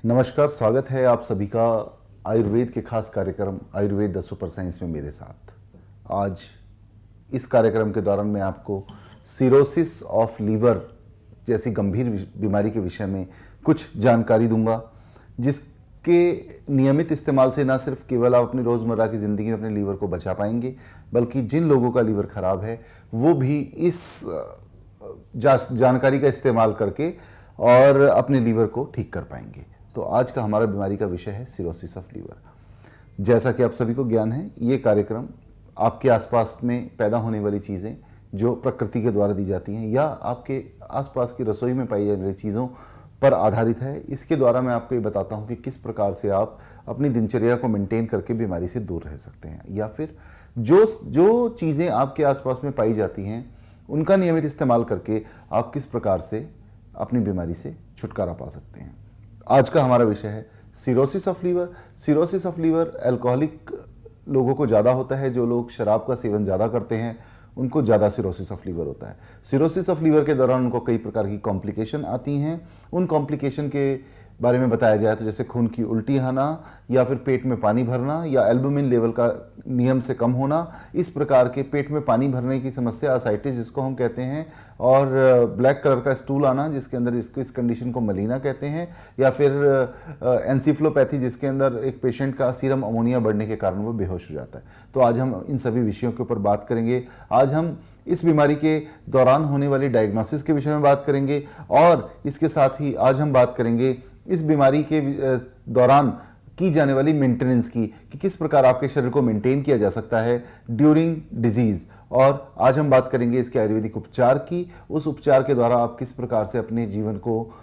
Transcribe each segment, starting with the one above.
नमस्कार, स्वागत है आप सभी का आयुर्वेद के खास कार्यक्रम आयुर्वेद द सुपर साइंस में मेरे साथ। आज इस कार्यक्रम के दौरान मैं आपको सिरोसिस ऑफ लीवर जैसी गंभीर बीमारी के विषय में कुछ जानकारी दूंगा, जिसके नियमित इस्तेमाल से न सिर्फ केवल आप अपनी रोज़मर्रा की ज़िंदगी में अपने लीवर को बचा पाएंगे, बल्कि जिन लोगों का लीवर खराब है वो भी इस जानकारी का इस्तेमाल करके और अपने लीवर को ठीक कर पाएंगे। तो आज का हमारा बीमारी का विषय है सिरोसिस ऑफ लीवर। जैसा कि आप सभी को ज्ञान है, ये कार्यक्रम आपके आसपास में पैदा होने वाली चीज़ें जो प्रकृति के द्वारा दी जाती हैं या आपके आसपास की रसोई में पाई जाने वाली चीज़ों पर आधारित है। इसके द्वारा मैं आपको ये बताता हूँ कि किस प्रकार से आप अपनी दिनचर्या को मेंटेन करके बीमारी से दूर रह सकते हैं, या फिर जो चीज़ें आपके आसपास में पाई जाती हैं उनका नियमित इस्तेमाल करके आप किस प्रकार से अपनी बीमारी से छुटकारा पा सकते हैं। आज का हमारा विषय है cirrhosis of liver. Cirrhosis of liver alcoholic लोगों को ज़्यादा होता है। जो लोग शराब का सेवन ज़्यादा करते हैं उनको ज़्यादा सिरोसिस ऑफ लीवर होता है। सिरोसिस ऑफ लीवर के दौरान उनको कई प्रकार की कॉम्प्लिकेशन आती हैं। उन कॉम्प्लिकेशन के बारे में बताया जाए तो जैसे खून की उल्टी आना, या फिर पेट में पानी भरना, या एल्बुमिन लेवल का नियम से कम होना, इस प्रकार के पेट में पानी भरने की समस्या, असाइटिस जिसको हम कहते हैं, और ब्लैक कलर का स्टूल आना जिसके अंदर इस कंडीशन को मलीना कहते हैं, या फिर एंसीफ्लोपैथी जिसके अंदर एक पेशेंट का सीरम अमोनिया बढ़ने के कारण वो बेहोश हो जाता है। तो आज हम इन सभी विषयों के ऊपर बात करेंगे। आज हम इस बीमारी के दौरान होने वाली डायग्नोसिस के विषय में बात करेंगे, और इसके साथ ही आज हम बात करेंगे इस बीमारी के दौरान की जाने वाली मेंटेनेंस की, कि किस प्रकार आपके शरीर को मेंटेन किया जा सकता है ड्यूरिंग डिजीज। और आज हम बात करेंगे इसके आयुर्वेदिक उपचार की, उस उपचार के द्वारा आप किस प्रकार से अपने जीवन को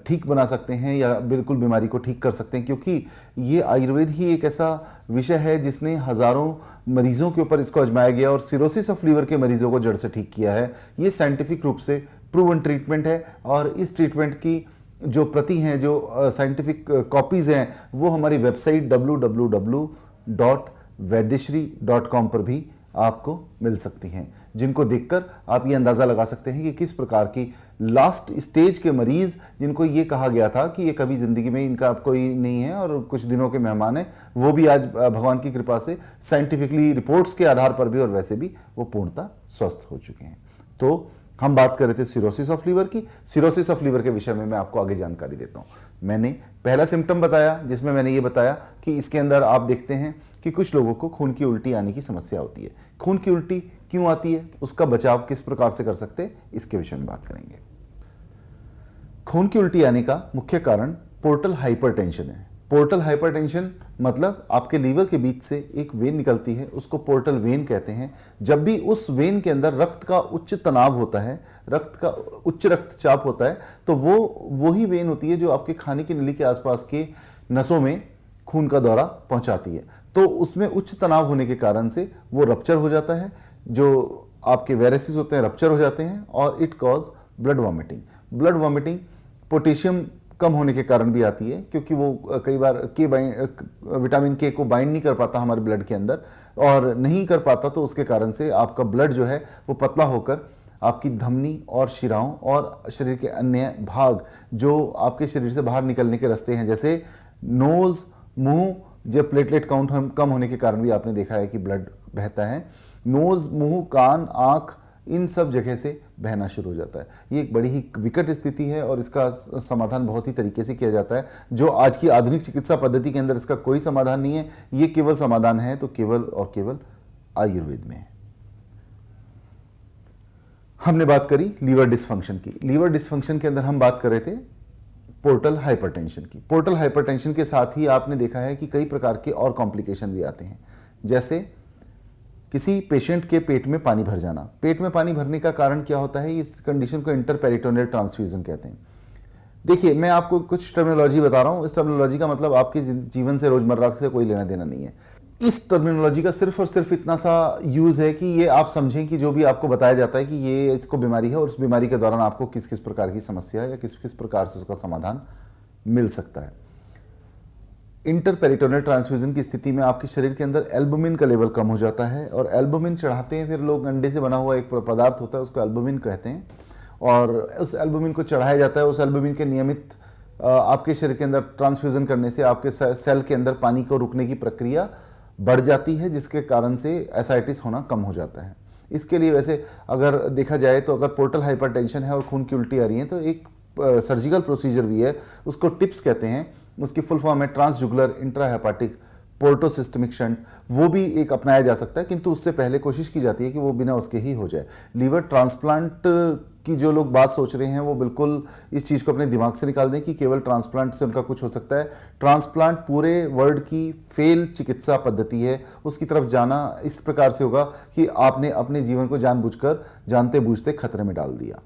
ठीक बना सकते हैं या बिल्कुल बीमारी को ठीक कर सकते हैं, क्योंकि ये आयुर्वेद ही एक ऐसा विषय है जिसने हज़ारों मरीजों के ऊपर इसको आजमाया गया और सिरोसिस ऑफ लीवर के मरीजों को जड़ से ठीक किया है। ये साइंटिफिक रूप से प्रूवन ट्रीटमेंट है, और इस ट्रीटमेंट की जो प्रति हैं, जो साइंटिफिक कॉपीज़ हैं, वो हमारी वेबसाइट www.vaidyashree.com पर भी आपको मिल सकती हैं, जिनको देखकर आप ये अंदाज़ा लगा सकते हैं कि किस प्रकार की लास्ट स्टेज के मरीज़, जिनको ये कहा गया था कि ये कभी ज़िंदगी में इनका अब कोई नहीं है और कुछ दिनों के मेहमान हैं, वो भी आज भगवान की कृपा से साइंटिफिकली रिपोर्ट्स के आधार पर भी और वैसे भी वो पूर्णतः स्वस्थ हो चुके हैं। तो हम बात कर रहे थे सिरोसिस ऑफ लीवर की। सिरोसिस ऑफ लीवर के विषय में मैं आपको आगे जानकारी देता हूँ। मैंने पहला सिम्टम बताया जिसमें मैंने ये बताया कि इसके अंदर आप देखते हैं कि कुछ लोगों को खून की उल्टी आने की समस्या होती है। खून की उल्टी क्यों आती है, उसका बचाव किस प्रकार से कर सकते हैं, इसके विषय में बात करेंगे। खून की उल्टी आने का मुख्य कारण पोर्टल हाइपरटेंशन है। पोर्टल हाइपरटेंशन मतलब आपके लीवर के बीच से एक वेन निकलती है, उसको पोर्टल वेन कहते हैं। जब भी उस वेन के अंदर रक्त का उच्च तनाव होता है, रक्त का उच्च रक्तचाप होता है, तो वो ही वेन होती है जो आपके खाने की नली के आसपास के नसों में खून का दौरा पहुंचाती है। तो उसमें उच्च तनाव होने के कारण से वो रप्चर हो जाता है, जो आपके वेरेसिस होते हैं रप्चर हो जाते हैं, और it cause blood vomiting. Blood vomiting potassium कम होने के कारण भी आती है, क्योंकि वो कई बार विटामिन के को बाइंड नहीं कर पाता हमारे ब्लड के अंदर, और नहीं कर पाता तो उसके कारण से आपका ब्लड जो है वो पतला होकर आपकी धमनी और शिराओं और शरीर के अन्य भाग जो आपके शरीर से बाहर निकलने के रास्ते हैं, जैसे नोज, मुंह, जब प्लेटलेट काउंट कम होने के कारण भी आपने देखा है कि ब्लड बहता है। नोज, मुंह, कान, आँख, इन सब जगह से बहना शुरू हो जाता है। ये एक बड़ी ही विकट स्थिति है और इसका समाधान बहुत ही तरीके से किया जाता है, जो आज की आधुनिक चिकित्सा पद्धति के अंदर इसका कोई समाधान नहीं है। ये केवल समाधान है तो केवल और केवल आयुर्वेद में है। हमने बात करी लीवर डिस्फंक्शन की। लीवर डिस्फंक्शन के अंदर हम बात कर रहे थे पोर्टल हाइपरटेंशन की। पोर्टल हाइपरटेंशन के साथ ही आपने देखा है कि कई प्रकार के और कॉम्प्लिकेशन भी आते हैं, जैसे किसी पेशेंट के पेट में पानी भर जाना। पेट में पानी भरने का कारण क्या होता है, इस कंडीशन को इंटरपेरिटोनियल ट्रांसफ्यूजन कहते हैं। देखिए, मैं आपको कुछ टर्मिनोलॉजी बता रहा हूँ। इस टर्मिनोलॉजी का मतलब आपके जीवन से रोजमर्रा से कोई लेना देना नहीं है। इस टर्मिनोलॉजी का सिर्फ और सिर्फ इतना सा यूज है कि ये आप समझें कि जो भी आपको बताया जाता है कि ये इसको बीमारी है और उस बीमारी के दौरान आपको किस किस प्रकार की समस्या या किस किस प्रकार से उसका समाधान मिल सकता है। इंटरपेरिटोनियल ट्रांसफ्यूजन की स्थिति में आपके शरीर के अंदर एल्बुमिन का लेवल कम हो जाता है, और एल्बुमिन चढ़ाते हैं फिर लोग। अंडे से बना हुआ एक पदार्थ होता है, उसको एल्बुमिन कहते हैं, और उस एल्बुमिन को चढ़ाया जाता है। उस एल्बुमिन के नियमित आपके शरीर के अंदर ट्रांसफ्यूजन करने से आपके सेल के अंदर पानी को रुकने की प्रक्रिया बढ़ जाती है, जिसके कारण से एसाइटिस होना कम हो जाता है। इसके लिए वैसे अगर देखा जाए तो अगर पोर्टल हाइपरटेंशन है और खून की उल्टी आ रही है तो एक सर्जिकल प्रोसीजर भी है, उसको टिप्स कहते हैं, उसकी फुल फॉर्म है ट्रांसजुगुलर इंट्राहेपाटिक पोर्टोसिस्टमिक शंट, वो भी एक अपनाया जा सकता है, किंतु उससे पहले कोशिश की जाती है कि वो बिना उसके ही हो जाए। लीवर ट्रांसप्लांट की जो लोग बात सोच रहे हैं वो बिल्कुल इस चीज़ को अपने दिमाग से निकाल दें कि केवल ट्रांसप्लांट से उनका कुछ हो सकता है। ट्रांसप्लांट पूरे वर्ल्ड की फेल चिकित्सा पद्धति है, उसकी तरफ जाना इस प्रकार से होगा कि आपने अपने जीवन को जानबूझकर जानते बूझते खतरे में डाल दिया।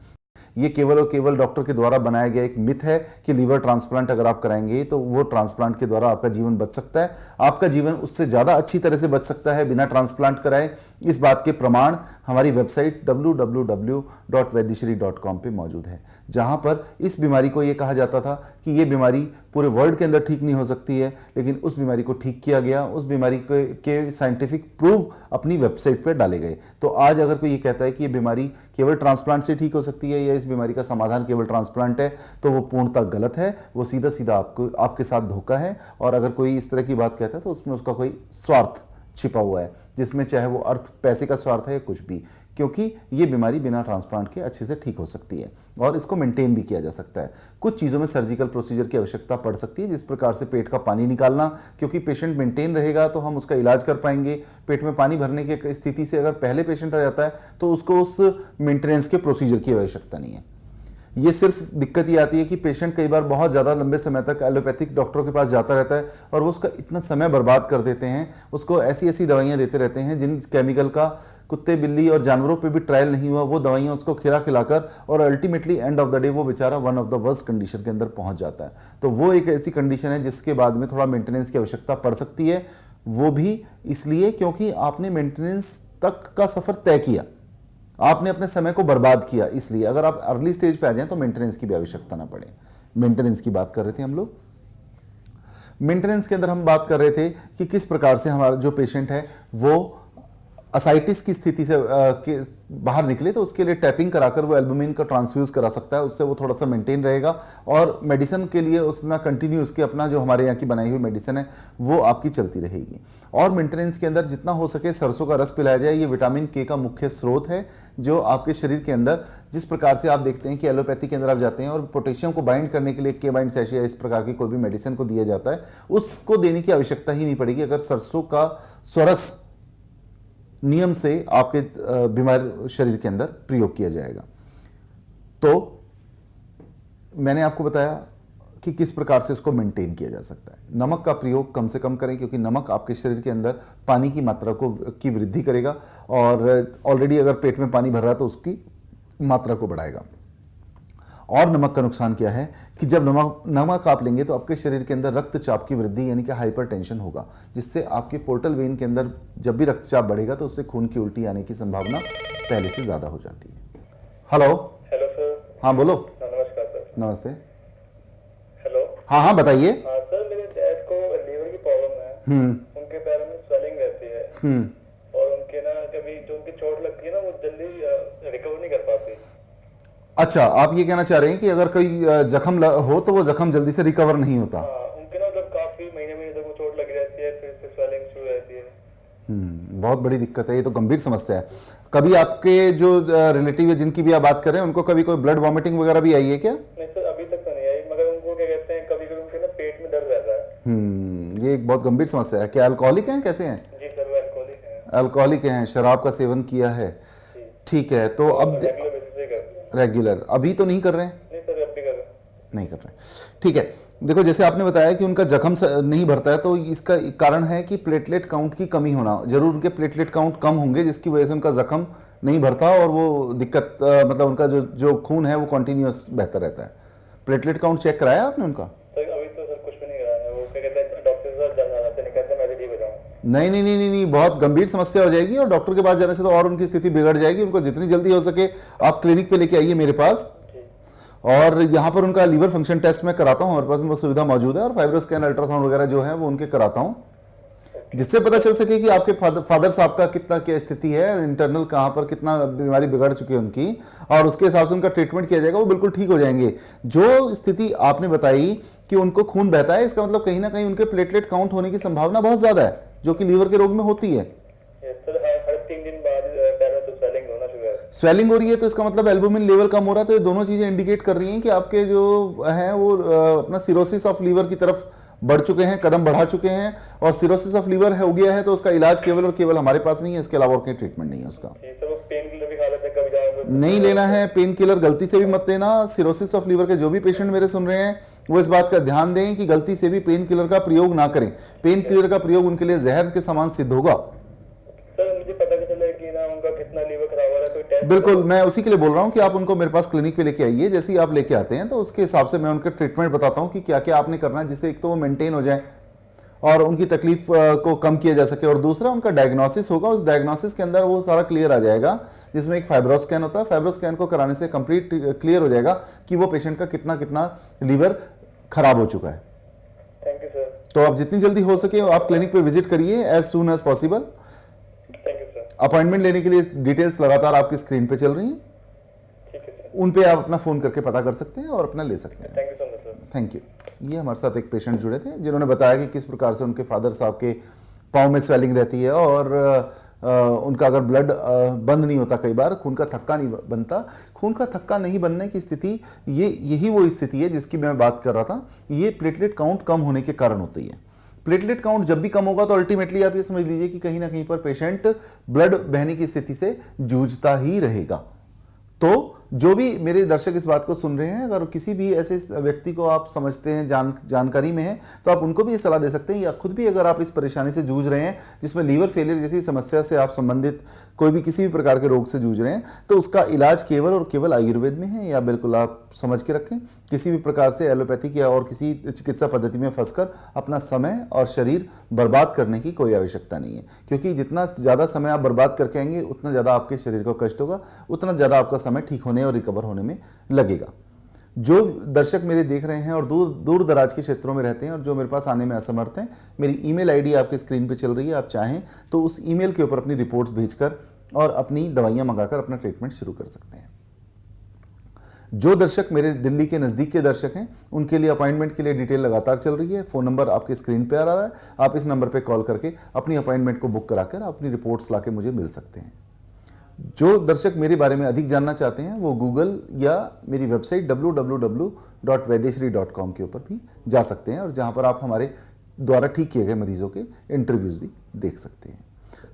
ये केवल और केवल डॉक्टर के द्वारा बनाया गया एक मिथ है कि लीवर ट्रांसप्लांट अगर आप कराएंगे तो वो ट्रांसप्लांट के द्वारा आपका जीवन बच सकता है। आपका जीवन उससे ज़्यादा अच्छी तरह से बच सकता है बिना ट्रांसप्लांट कराए। इस बात के प्रमाण हमारी वेबसाइट www.vaidyashree.com पे मौजूद है, जहां पर इस बीमारी को ये कहा जाता था कि ये बीमारी पूरे वर्ल्ड के अंदर ठीक नहीं हो सकती है, लेकिन उस बीमारी को ठीक किया गया, उस बीमारी के साइंटिफिक प्रूफ अपनी वेबसाइट पर डाले गए। तो आज अगर कोई ये कहता है कि ये बीमारी केवल ट्रांसप्लांट से ठीक हो सकती है या इस बीमारी का समाधान केवल ट्रांसप्लांट है, तो वो पूर्णतः गलत है, वो सीधा सीधा आपके साथ धोखा है। और अगर कोई इस तरह की बात कहता है तो उसमें उसका कोई स्वार्थ छिपा हुआ है, जिसमें चाहे वो अर्थ पैसे का स्वार्थ है या कुछ भी, क्योंकि ये बीमारी बिना ट्रांसप्लांट के अच्छे से ठीक हो सकती है और इसको मेंटेन भी किया जा सकता है। कुछ चीज़ों में सर्जिकल प्रोसीजर की आवश्यकता पड़ सकती है, जिस प्रकार से पेट का पानी निकालना, क्योंकि पेशेंट मेंटेन रहेगा तो हम उसका इलाज कर पाएंगे। पेट में पानी भरने की स्थिति से अगर पहले पेशेंट आ जाता है तो उसको उस मेंटेनेंस के प्रोसीजर की आवश्यकता नहीं है। ये सिर्फ दिक्कत ये आती है कि पेशेंट कई बार बहुत ज़्यादा लंबे समय तक एलोपैथिक डॉक्टरों के पास जाता रहता है और वो उसका इतना समय बर्बाद कर देते हैं, उसको ऐसी ऐसी दवाइयाँ देते रहते हैं जिन केमिकल का कुत्ते बिल्ली और जानवरों पे भी ट्रायल नहीं हुआ, वो दवाइयाँ उसको खिलाकर और ultimately end of the day वो बेचारा one of the worst condition के अंदर पहुँच जाता है। तो वो एक ऐसी कंडीशन है जिसके बाद में थोड़ा मेंटेनेंस की आवश्यकता पड़ सकती है, वो भी इसलिए क्योंकि आपने मेंटेनेंस तक का सफ़र तय किया, आपने अपने समय को बर्बाद किया। इसलिए अगर आप अर्ली स्टेज पे आ जाएं तो मेंटेनेंस की भी आवश्यकता ना पड़े। मेंटेनेंस की बात कर रहे थे हम लोग। मेंटेनेंस के अंदर हम बात कर रहे थे कि किस प्रकार से हमारा जो पेशेंट है वो असाइटिस की स्थिति से बाहर निकले, तो उसके लिए टैपिंग कराकर वो एल्बुमिन का ट्रांसफ्यूज करा सकता है, उससे वो थोड़ा सा मेंटेन रहेगा। और मेडिसिन के लिए उसमें कंटिन्यू उसके अपना जो हमारे यहाँ की बनाई हुई मेडिसिन है वो आपकी चलती रहेगी। और मेंटेनेंस के अंदर जितना हो सके सरसों का रस पिलाया जाए, ये विटामिन के का मुख्य स्रोत है जो आपके शरीर के अंदर, जिस प्रकार से आप देखते हैं कि एलोपैथी के अंदर आप जाते हैं और पोटेशियम को बाइंड करने के लिए के बाइंड सैशे या इस प्रकार की कोई भी मेडिसिन को दिया जाता है, उसको देने की आवश्यकता ही नहीं पड़ेगी अगर सरसों का स्वरस नियम से आपके बीमार शरीर के अंदर प्रयोग किया जाएगा। तो मैंने आपको बताया कि किस प्रकार से इसको मेंटेन किया जा सकता है। नमक का प्रयोग कम से कम करें, क्योंकि नमक आपके शरीर के अंदर पानी की मात्रा की वृद्धि करेगा और ऑलरेडी अगर पेट में पानी भर रहा है तो उसकी मात्रा को बढ़ाएगा। और नमक का नुकसान क्या है कि जब नमक आप लेंगे तो आपके शरीर के अंदर रक्तचाप की वृद्धि यानी कि हाइपरटेंशन होगा, जिससे आपके पोर्टल वेन के अंदर जब भी रक्तचाप बढ़ेगा तो उससे खून की उल्टी आने की संभावना पहले से ज़्यादा हो जाती है। Hello sir. हाँ बोलो। नमस्कार सर। नमस्ते। हेलो। हाँ बताइए। हाँ सर, मेरे डैड को लीवर की प्रॉब्लम है। उनके पैरों में स्वेलिंग रहती है और उनके ना कभी जो उनकी चोट लगती है ना वो जल्दी रिकवर नहीं कर पाती। अच्छा, आप ये कहना चाह रहे हैं कि अगर कोई जख्म हो तो वो जख्म जल्दी से रिकवर नहीं होता। उनके ना मतलब काफी महीने तक वो चोट लगी रहती है, फिर से स्वेलिंग शुरू रहती है। बहुत बड़ी दिक्कत है, ये तो गंभीर समस्या है। कभी आपके जो रिलेटिव है जिनकी भी आप बात कर रहे हैं उनको कभी कोई ब्लड वॉमिटिंग वगैरह भी आई है क्या? नहीं सर, अभी तक तो नहीं आई, मगर उनको क्या कहते हैं कभी कभी उनके ना पेट में दर्द रहता है। ये एक बहुत गंभीर समस्या है। क्या अल्कोहलिक हैं, कैसे हैं? जी सर, वो अल्कोहलिक हैं। अल्कोहलिक हैं, शराब का सेवन किया है। ठीक है, तो अब रेगुलर अभी तो नहीं कर रहे हैं? नहीं सर, अभी नहीं कर रहे हैं। ठीक है, देखो जैसे आपने बताया कि उनका जख्म नहीं भरता है, तो इसका कारण है कि प्लेटलेट काउंट की कमी होना। जरूर उनके प्लेटलेट काउंट कम होंगे जिसकी वजह से उनका जख्म नहीं भरता और वो दिक्कत मतलब उनका जो खून है वो कंटिन्यूअस बहता रहता है। प्लेटलेट काउंट चेक कराया आपने उनका? अभी तो सर कुछ भी नहीं कराया है। वो क्या कहते हैं डॉक्टर से कहते हैं मैं ठीक हो जाऊं। नहीं, बहुत गंभीर समस्या हो जाएगी और डॉक्टर के पास जाने से तो और उनकी स्थिति बिगड़ जाएगी। उनको जितनी जल्दी हो सके आप क्लिनिक पे लेके आइए मेरे पास, और यहाँ पर उनका लीवर फंक्शन टेस्ट मैं कराता हूँ, हमारे पास में वो सुविधा मौजूद है, और फाइब्रो स्कैन अल्ट्रासाउंड वगैरह जो है वो उनके कराता हूँ। जिससे पता चल सके कि आपके फादर साहब का कितना क्या स्थिति है, इंटरनल कहाँ पर कितना बीमारी बिगड़ चुकी है उनकी, और उसके हिसाब से उनका ट्रीटमेंट किया जाएगा, वो बिल्कुल ठीक हो जाएंगे। जो स्थिति आपने बताई कि उनको खून बहता है, इसका मतलब कहीं ना कहीं उनके प्लेटलेट काउंट होने की संभावना बहुत ज्यादा है, जो कि लीवर के रोग में होती है। सर हर 3 दिन बाद पैर में तो स्वेलिंग होना शुरू है। स्वेलिंग हो रही है तो इसका मतलब एल्बुमिन लेवल कम हो रहा है, तो ये दोनों चीजें इंडिकेट कर रही हैं कि आपके जो हैं वो अपना सिरोसिस ऑफ लीवर की तरफ बढ़ चुके हैं, कदम बढ़ा चुके हैं, और सिरोसिस ऑफ लीवर हो गया है तो उसका इलाज केवल और केवल हमारे पास नहीं है, इसके अलावा और कोई ट्रीटमेंट नहीं है उसका। तो वो पेन किलर भी खा लेते हैं, कभी जाओगे नहीं लेना है, पेन किलर गलती से भी मत लेना। सिरोसिस ऑफ लीवर के जो भी पेशेंट मेरे सुन रहे हैं वो इस बात का ध्यान दें कि गलती से भी पेन किलर का प्रयोग ना करें। पेन किलर का प्रयोग उनके लिए जहर के समान सिद्ध होगा। सर मुझे पता कैसे चले कि ना उनका कितना लीवर खराब हो रहा है, कोई टेस्ट? बिल्कुल, मैं उसी के लिए बोल रहा हूं कि आप उनको मेरे पास क्लिनिक पे लेके आइए। जैसे ही आप लेके आते हैं तो उसके हिसाब से मैं उनका ट्रीटमेंट बताता हूं कि क्या क्या आपने करना है, जिससे एक तो वो मेंटेन हो जाए और उनकी तकलीफ को कम किया जा सके, और दूसरा उनका डायग्नोसिस होगा। उस डायग्नोसिस के अंदर वो सारा क्लियर आ जाएगा, जिसमें एक फाइब्रोस्कैन होता है। फाइब्रोस्कैन को कराने से कंप्लीट क्लियर हो जाएगा कि वो पेशेंट का कितना कितना लीवर खराब हो चुका है। Thank you sir. तो आप जितनी जल्दी हो सके आप क्लिनिक पे विजिट करिए as soon as possible. Thank you sir. Appointment लेने के लिए डिटेल्स लगातार आपकी स्क्रीन पे चल रही हैं, ठीक है सर। उन पे आप अपना फोन करके पता कर सकते हैं और अपना ले सकते हैं। Thank you so much sir. Thank you. ये हमारे साथ एक पेशेंट जुड़े थे जिन्होंने बताया कि किस प्रकार से उनके फादर साहब के पाँव में स्वेलिंग रहती है, और उनका अगर ब्लड बंद नहीं होता, कई बार खून का थक्का नहीं बनता। खून का थक्का नहीं बनने की स्थिति यही वो स्थिति है जिसकी मैं बात कर रहा था। ये प्लेटलेट काउंट कम होने के कारण होती है। प्लेटलेट काउंट जब भी कम होगा तो अल्टीमेटली आप ये समझ लीजिए कि कहीं ना कहीं पर पेशेंट ब्लड बहने की स्थिति से जूझता ही रहेगा। तो जो भी मेरे दर्शक इस बात को सुन रहे हैं, अगर किसी भी ऐसे व्यक्ति को आप समझते हैं, जानकारी में है, तो आप उनको भी ये सलाह दे सकते हैं, या खुद भी अगर आप इस परेशानी से जूझ रहे हैं जिसमें लीवर फेलियर जैसी समस्या से आप संबंधित कोई भी किसी भी प्रकार के रोग से जूझ रहे हैं, तो उसका इलाज केवल और केवल आयुर्वेद में है। या बिल्कुल आप समझ के रखें, किसी भी प्रकार से एलोपैथिक या और किसी चिकित्सा पद्धति में फंसकर अपना समय और शरीर बर्बाद करने की कोई आवश्यकता नहीं है, क्योंकि जितना ज़्यादा समय आप बर्बाद करके आएंगे उतना ज़्यादा आपके शरीर को कष्ट होगा, उतना ज़्यादा आपका समय ठीक होने और रिकवर होने में लगेगा। जो दर्शक मेरे देख रहे हैं और दूर दराज के क्षेत्रों में रहते हैं और जो मेरे पास आने में असमर्थ हैं, मेरी ईमेल आईडी आपकी स्क्रीन पे चल रही है। आप चाहें तो उस ईमेल के ऊपर अपनी रिपोर्ट्स भेजकर और अपनी दवाइयां मंगाकर अपना ट्रीटमेंट शुरू कर सकते हैं। जो दर्शक मेरे दिल्ली के नज़दीक के दर्शक हैं, उनके लिए अपॉइंटमेंट के लिए डिटेल लगातार चल रही है। फ़ोन नंबर आपके स्क्रीन पे आ रहा है, आप इस नंबर पे कॉल करके अपनी अपॉइंटमेंट को बुक कराकर अपनी रिपोर्ट्स लाके मुझे मिल सकते हैं। जो दर्शक मेरे बारे में अधिक जानना चाहते हैं वो गूगल या मेरी वेबसाइट www.vaideshri.com के ऊपर भी जा सकते हैं, और जहां पर आप हमारे द्वारा ठीक किए गए मरीजों के इंटरव्यूज़ भी देख सकते हैं।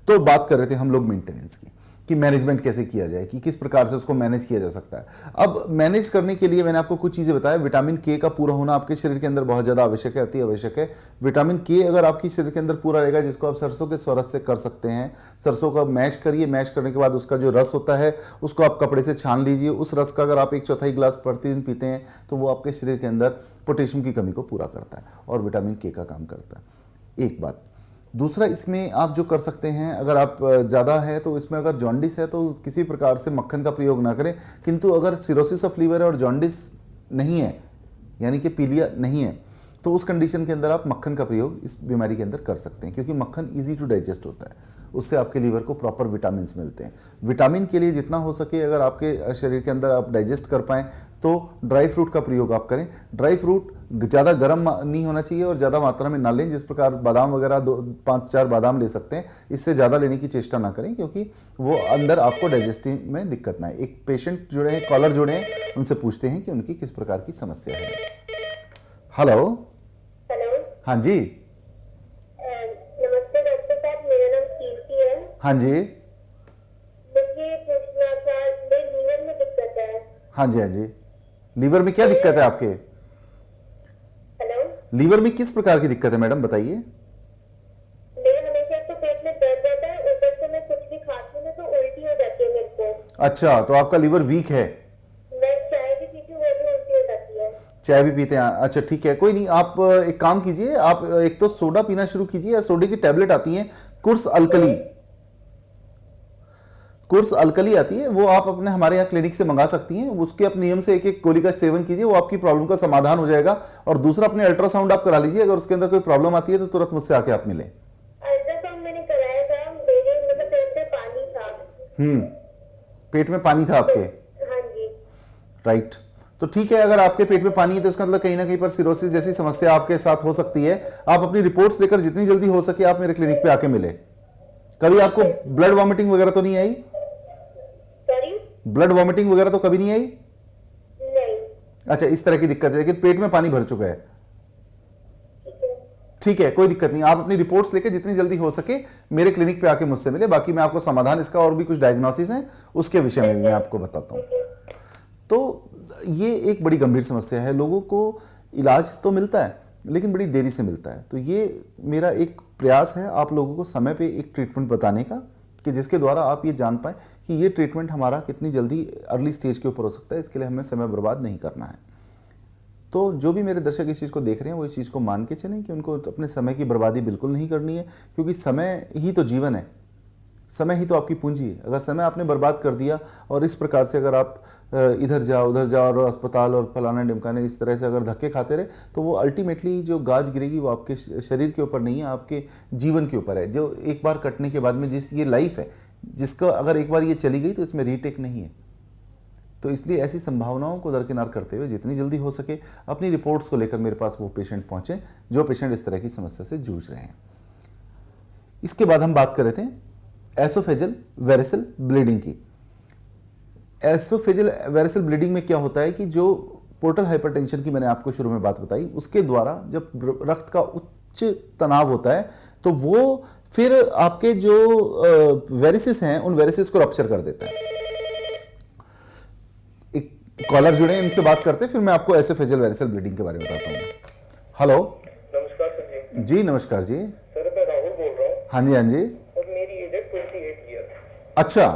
तो बात कर रहे थे हम लोग मेंटेनेंस की, कि मैनेजमेंट कैसे किया जाए, कि किस प्रकार से उसको मैनेज किया जा सकता है। अब मैनेज करने के लिए मैंने आपको कुछ चीज़ें बताया। विटामिन के का पूरा होना आपके शरीर के अंदर बहुत ज़्यादा आवश्यक है, अति आवश्यक है। विटामिन के अगर आपके शरीर के अंदर पूरा रहेगा, जिसको आप सरसों के स्वरस से कर सकते हैं। सरसों का मैश करिए, मैश करने के बाद उसका जो रस होता है उसको आप कपड़े से छान लीजिए। उस रस का अगर आप 1/4 गिलास प्रतिदिन पीते हैं तो वो आपके शरीर के अंदर पोटेशियम की कमी को पूरा करता है और विटामिन के का काम करता है। एक बात। दूसरा, इसमें आप जो कर सकते हैं, अगर आप ज़्यादा है तो इसमें अगर जॉन्डिस है तो किसी प्रकार से मक्खन का प्रयोग ना करें, किंतु अगर सिरोसिस ऑफ लीवर है और जॉन्डिस नहीं है, यानी कि पीलिया नहीं है, तो उस कंडीशन के अंदर आप मक्खन का प्रयोग इस बीमारी के अंदर कर सकते हैं, क्योंकि मक्खन ईजी टू डाइजेस्ट होता है, उससे आपके लीवर को प्रॉपर विटामिन मिलते हैं। विटामिन के लिए जितना हो सके अगर आपके शरीर के अंदर आप डाइजेस्ट कर पाएँ तो ड्राई फ्रूट का प्रयोग आप करें। ड्राई फ्रूट ज़्यादा गर्म नहीं होना चाहिए और ज़्यादा मात्रा में ना लें। जिस प्रकार बादाम वगैरह 5-4 बादाम ले सकते हैं, इससे ज़्यादा लेने की चेष्टा ना करें, क्योंकि वो अंदर आपको डाइजेस्टिव में दिक्कत ना है। एक पेशेंट जुड़े हैं, कॉलर जुड़े हैं, उनसे पूछते हैं कि उनकी किस प्रकार की समस्या है। हेलो। हेलो। हाँ जी। नमस्ते डॉक्टर साहब, मेरा नाम कीर्ति है। हाँ जी। मुझे पूछना था, मेरे लीवर में दिक्कत है। हाँ जी, हाँ जी। लीवर में क्या दिक्कत है आपके? हेलो। लीवर में किस प्रकार की दिक्कत है मैडम, बताइए। मेरे हमेशा तो पेट में दर्द रहता है, ऊपर से मैं कुछ भी खाती हूँ तो उल्टी हो जाती है मेरे को। अच्छा, तो आपका लीवर वीक है। मैं चाय भी पीती हूँ, वो भी उल्टी हो जाती है। चाय भी पीते हैं? अच्छा ठीक है, कोई नहीं। आप एक काम कीजिए, आप एक तो सोडा पीना शुरू कीजिए, या सोडे की टैबलेट आती हैं, कुर्स अल्कली आती है, वो आप अपने हमारे यहाँ क्लिनिक से मंगा सकती हैं। उसके आप नियम से 1-1 गोली का सेवन कीजिए, वो आपकी प्रॉब्लम का समाधान हो जाएगा। और दूसरा, अपने अल्ट्रासाउंड आप करा लीजिए, अगर उसके अंदर कोई प्रॉब्लम आती है तो तुरंत मुझसे आके आप मिलें। अल्ट्रासाउंड पेट में पानी था आपके? हाँ जी। राइट। तो ठीक है, अगर आपके पेट में पानी है तो इसका मतलब कहीं ना कहीं पर सिरोसिस जैसी समस्या आपके साथ हो सकती है। आप अपनी रिपोर्ट्स लेकर जितनी जल्दी हो सके आप मेरे क्लिनिक पे आके मिले। कभी आपको ब्लड वॉमिटिंग वगैरह तो नहीं आई? सॉरी? ब्लड वॉमिटिंग वगैरह तो कभी नहीं आई? नहीं। अच्छा, इस तरह की दिक्कत है, लेकिन पेट में पानी भर चुका है। ठीक है। ठीक है, कोई दिक्कत नहीं। आप अपनी रिपोर्ट्स लेके जितनी जल्दी हो सके मेरे क्लिनिक पे आके मुझसे मिले। बाकी मैं आपको समाधान इसका और भी कुछ डायग्नोसिस है उसके विषय में भी मैं आपको बताता हूँ। तो ये एक बड़ी गंभीर समस्या है। लोगों को इलाज तो मिलता है लेकिन बड़ी देरी से मिलता है। तो ये मेरा एक प्रयास है आप लोगों को समय पे एक ट्रीटमेंट बताने का कि जिसके द्वारा आप ये जान पाए कि ये ट्रीटमेंट हमारा कितनी जल्दी अर्ली स्टेज के ऊपर हो सकता है। इसके लिए हमें समय बर्बाद नहीं करना है। तो जो भी मेरे दर्शक इस चीज़ को देख रहे हैं वो इस चीज़ को मान के चलें कि उनको अपने समय की बर्बादी बिल्कुल नहीं करनी है, क्योंकि समय ही तो जीवन है, समय ही तो आपकी पूंजी है। अगर समय आपने बर्बाद कर दिया और इस प्रकार से अगर आप इधर जाओ उधर जाओ और अस्पताल और फलाना ढिमकाने इस तरह से अगर धक्के खाते रहे तो वो अल्टीमेटली जो गाज गिरेगी वो आपके शरीर के ऊपर नहीं है, आपके जीवन के ऊपर है, जो एक बार कटने के बाद में जिस ये लाइफ है जिसका अगर एक बार ये चली गई तो इसमें रीटेक नहीं है। तो इसलिए ऐसी संभावनाओं को दरकिनार करते हुए जितनी जल्दी हो सके अपनी रिपोर्ट्स को लेकर मेरे पास वो पेशेंट पहुंचे जो पेशेंट इस तरह की समस्या से जूझ रहे हैं। इसके बाद हम बात कर रहे थे एसोफेजल वेरिसल ब्लीडिंग की। एसोफेजल वेरिसल ब्लीडिंग में क्या होता है कि जो पोर्टल हाइपरटेंशन की मैंने आपको शुरू में बात बताई उसके द्वारा जब रक्त का उच्च तनाव होता है तो वो फिर आपके जो वेरिसिस हैं उन वेरिसिस को रप्चर कर देता है। एक कॉलर जुड़े हैं, इनसे बात करते हैं, फिर मैं आपको एसोफेजल वेरिसल ब्लीडिंग के बारे में बताता हूँ। हेलो। नमस्कार सर जी नमस्कार जी। सर मैं राहुल बोल रहा हूँ हाँ जी हाँ जी। और मेरी एज है 28 ईयर। अच्छा,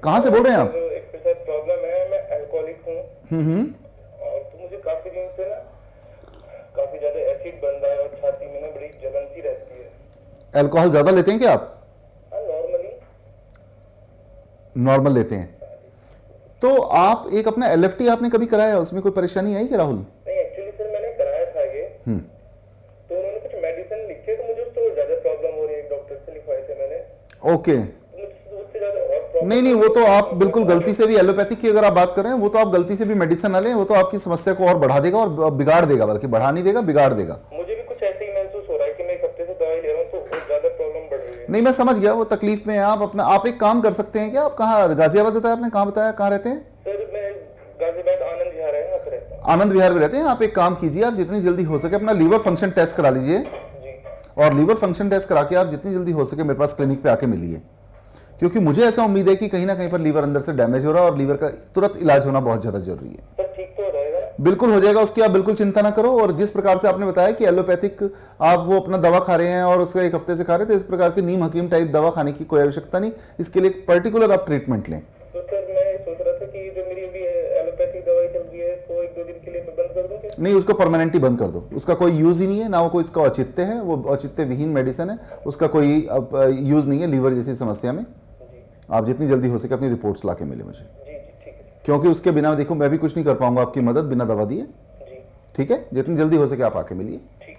कहाँ से बोल रहे हैं आप? एक तो सर प्रॉब्लम है, मैं अल्कोहलिक हूँ और तो मुझे काफी दिन से ना काफी ज्यादा एसिड बन रहा है और छाती में ना बड़ी जलन सी रहती है। अल्कोहल ज्यादा लेते हैं क्या आप? नॉर्मली नॉर्मल लेते हैं। तो आप एक अपना एलएफटी आपने कभी कराया, उसमें कोई परेशानी आई क्या राहुल? नहीं, एक्चुअली सर मैंने कराया था ये तो उन्होंने कुछ मेडिसिन लिखे तो मुझे उससे ज्यादा प्रॉब्लम हो रही है, डॉक्टर से लिखवाए थे मैंने। ओके। तो मुझे उससे ज्यादा और प्रॉब्लम नहीं नहीं, वो तो आप बिल्कुल गलती से भी एलोपैथिक की अगर आप बात कर रहे हैं वो तो आप गलती से भी मेडिसिन ना लें, वो तो आपकी समस्या को और बढ़ा देगा और बिगाड़ देगा, बल्कि बढ़ा नहीं देगा बिगाड़ देगा। मुझे भी कुछ ऐसे ही महसूस हो रहा है कि मैं एक हफ्ते से दवाई ले रहा हूँ तो बहुत ज्यादा प्रॉब्लम बढ़ रही है। नहीं मैं समझ गया, वो तकलीफ में है आप अपना। आप एक काम कर सकते हैं क्या, आप कहाँ, गाजियाबाद बताया आपने, कहाँ बताया, कहाँ रहते हैं? सर मैं गाजियाबाद आनंद विहार है यहाँ पे रहता हूँ। आनंद विहार में रहते हैं। आप एक काम कीजिए, आप जितनी जल्दी हो सके अपना लीवर फंक्शन टेस्ट करा लीजिए और लीवर फंक्शन टेस्ट करा के आप जितनी जल्दी हो सके मेरे पास क्लिनिक पे आके मिलिए, क्योंकि मुझे ऐसा उम्मीद है कि कहीं ना कहीं पर लीवर अंदर से डैमेज हो रहा है और लीवर का तुरंत इलाज होना बहुत ज्यादा जरूरी है। सर ठीक तो हो जाएगा? बिल्कुल हो जाएगा, उसकी आप बिल्कुल चिंता ना करो। और जिस प्रकार से आपने बताया कि एलोपैथिक आप वो अपना दवा खा रहे हैं और उसके एक हफ्ते से खा रहे थे, इस प्रकार की नीम हकीम टाइप दवा खाने की कोई आवश्यकता नहीं। इसके लिए पर्टिकुलर आप ट्रीटमेंट लें। तो सर मैं सोच रहा था कि जो मेरी अभी एलोपैथिक दवाई चल रही है तो 1-2 दिन के लिए मैं बंद कर दूं क्या? नहीं, उसको परमानेंटली बंद कर दो, उसका कोई यूज ही नहीं है, ना वो कोई इसका औचित्य है, वो औचित्य विहीन मेडिसिन है, उसका कोई यूज नहीं है लीवर जैसी समस्या में। आप जितनी जल्दी हो सके अपनी रिपोर्ट्स ला के मिले मुझे, जी ठीक है। क्योंकि उसके बिना देखो मैं भी कुछ नहीं कर पाऊंगा आपकी मदद बिना दवा दिए। जी ठीक है, जितनी जल्दी हो सके आप आके मिलिए। ठीक।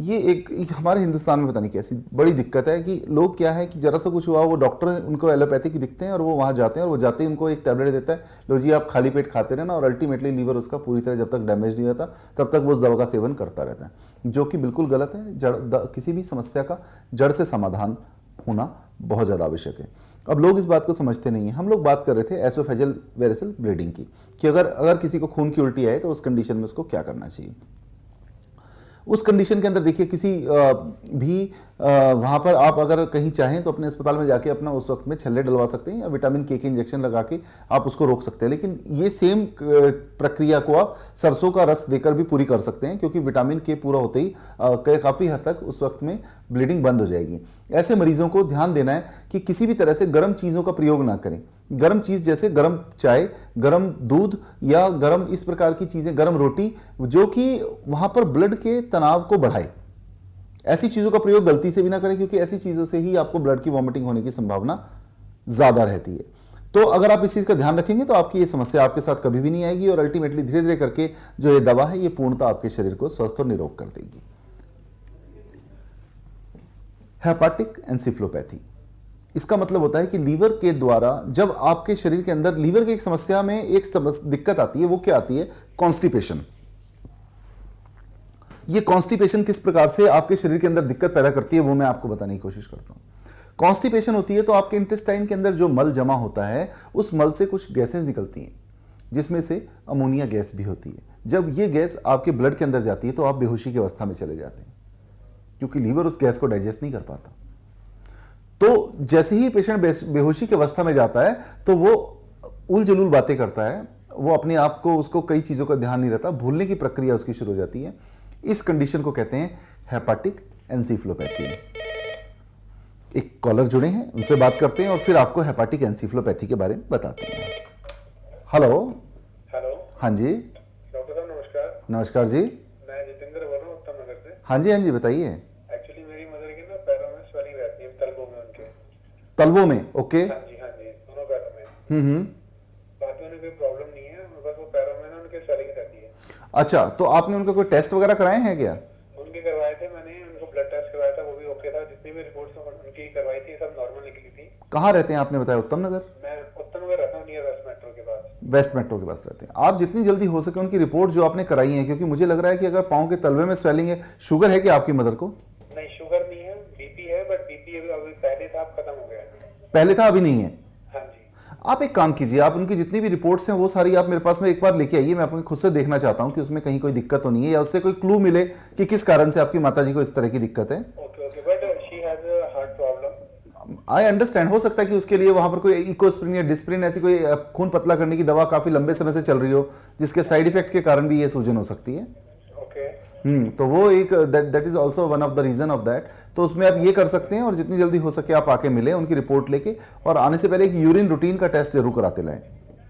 ये एक हमारे हिंदुस्तान में पता नहीं कैसी बड़ी दिक्कत है कि लोग क्या है कि जरा सा कुछ हुआ वो डॉक्टर उनको एलोपैथिक दिखते हैं और वो वहाँ जाते हैं और वो जाते ही उनको एक टैबलेट देता है, लो जी आप खाली पेट खाते रहना, और अल्टीमेटली लीवर उसका पूरी तरह जब तक डैमेज नहीं होता तब तक वो उस दवा का सेवन करता रहता है, जो कि बिल्कुल गलत है। किसी भी समस्या का जड़ से समाधान होना बहुत ज़्यादा आवश्यक है। अब लोग इस बात को समझते नहीं हैं। हम लोग बात कर रहे थे एसोफेजल वेरिसल ब्लीडिंग की कि अगर किसी को खून की उल्टी आए तो उस कंडीशन में उसको क्या करना चाहिए। उस कंडीशन के अंदर देखिए किसी भी वहाँ पर आप अगर कहीं चाहें तो अपने अस्पताल में जाके अपना उस वक्त में छल्ले डलवा सकते हैं या विटामिन के इंजेक्शन लगा के आप उसको रोक सकते हैं। लेकिन ये सेम प्रक्रिया को आप सरसों का रस देकर भी पूरी कर सकते हैं, क्योंकि विटामिन के पूरा होते ही काफ़ी हद तक उस वक्त में ब्लीडिंग बंद हो जाएगी। ऐसे मरीजों को ध्यान देना है कि किसी भी तरह से गर्म चीज़ों का प्रयोग ना करें। गर्म चीज़ जैसे गर्म चाय, गर्म दूध या गर्म इस प्रकार की चीज़ें, गर्म रोटी, जो कि वहाँ पर ब्लड के तनाव को बढ़ाए, ऐसी चीज़ों का प्रयोग गलती से भी ना करें, क्योंकि ऐसी चीज़ों से ही आपको ब्लड की वॉमिटिंग होने की संभावना ज़्यादा रहती है। तो अगर आप इस चीज़ का ध्यान रखेंगे तो आपकी ये समस्या आपके साथ कभी भी नहीं आएगी और अल्टीमेटली धीरे धीरे करके जो ये दवा है ये पूर्णतः आपके शरीर को स्वस्थ और निरोग कर देगी। हेपाटिक एन्सेफेलोपैथी, इसका मतलब होता है कि लीवर के द्वारा जब आपके शरीर के अंदर लीवर की एक समस्या में एक दिक्कत आती है, वो क्या आती है? कॉन्स्टिपेशन। ये कॉन्स्टिपेशन किस प्रकार से आपके शरीर के अंदर दिक्कत पैदा करती है वो मैं आपको बताने की कोशिश करता हूं। कॉन्स्टिपेशन होती है तो आपके इंटेस्टाइन के अंदर जो मल जमा होता है उस मल से कुछ गैसें निकलती हैं, जिसमें से अमोनिया गैस भी होती है। जब ये गैस आपके ब्लड के अंदर जाती है तो आप बेहोशी की अवस्था में चले जाते हैं, क्योंकि लीवर उस गैस को डाइजेस्ट नहीं कर पाता। तो जैसे ही पेशेंट बेहोशी की अवस्था में जाता है तो वो उल जलूल बातें करता है, वो अपने आप को, उसको कई चीज़ों का ध्यान नहीं रहता, भूलने की प्रक्रिया उसकी शुरू हो जाती है। इस कंडीशन को कहते हैं हेपाटिक एंसेफेलोपैथी। एक कॉलर जुड़े हैं, उनसे बात करते हैं और फिर आपको हेपाटिक एंसेफेलोपैथी के बारे में बताते हैं। हेलो। हेलो। हाँ जी। डॉक्टर साहब नमस्कार। नमस्कार जी। मैं जितेंद्र बोल रहा हूँ उत्तम नगर से। हाँ जी, हाँ जी, बताइए। एक्चुअली मेरी मदर की ना पैरों में स्वेलिंग रहती है, तलवों में उनके। तलवों में? ओके। हाँ जी, दोनों पैरों में। बाकी उन्हें कोई प्रॉब्लम नहीं है, बस वो पैरों में ना उनके स्वेलिंग रहती है। अच्छा, तो आपने उनका कोई टेस्ट वगैरह कराए हैं क्या? उनके करवाए थे मैंने, उनको ब्लड टेस्ट करवाया था, वो भी ओके था। जितनी भी रिपोर्ट्स उनकी करवाई थी सब नॉर्मल निकली थी। कहाँ रहते हैं आपने बताया? उत्तम नगर? मैं उत्तम नगर रहता हूँ, नियर वेस्ट मेट्रो के पास। वेस्ट मेट्रो के पास रहते हैं आप। जितनी जल्दी हो सके उनकी रिपोर्ट जो आपने कराई है, क्योंकि मुझे लग रहा है कि अगर पाँव के तलवे में स्वेलिंग है, शुगर है कि आपकी मदर को? नहीं, शुगर नहीं है, बीपी है, बट बीपी अभी पहले था, अब खत्म हो गया है। पहले था, अभी नहीं है? हाँ जी। आप एक काम कीजिए, आप उनकी जितनी भी रिपोर्ट्स हैं वो सारी आप मेरे पास में एक बार लेके आइए। मैं आपको खुद से देखना चाहता हूँ कि उसमें कहीं कोई दिक्कत तो नहीं है, या उससे कोई क्लू मिले कि किस कारण से आपकी माताजी को इस तरह की दिक्कत है। Okay, but she has a heart problem. I understand. हो सकता है कि उसके लिए वहां पर कोई इकोस्प्रिन या डिस्प्रिन, ऐसी कोई खून पतला करने की दवा काफी लंबे समय से चल रही हो, जिसके साइड इफेक्ट के कारण भी ये सूजन हो सकती है। तो वो एक that is also one of the reason of that. तो उसमें आप ये कर सकते हैं और जितनी जल्दी हो सके आप आके मिले, उनकी रिपोर्ट लेके, और आने से पहले एक यूरिन रूटीन का टेस्ट जरूर कराते लाएं।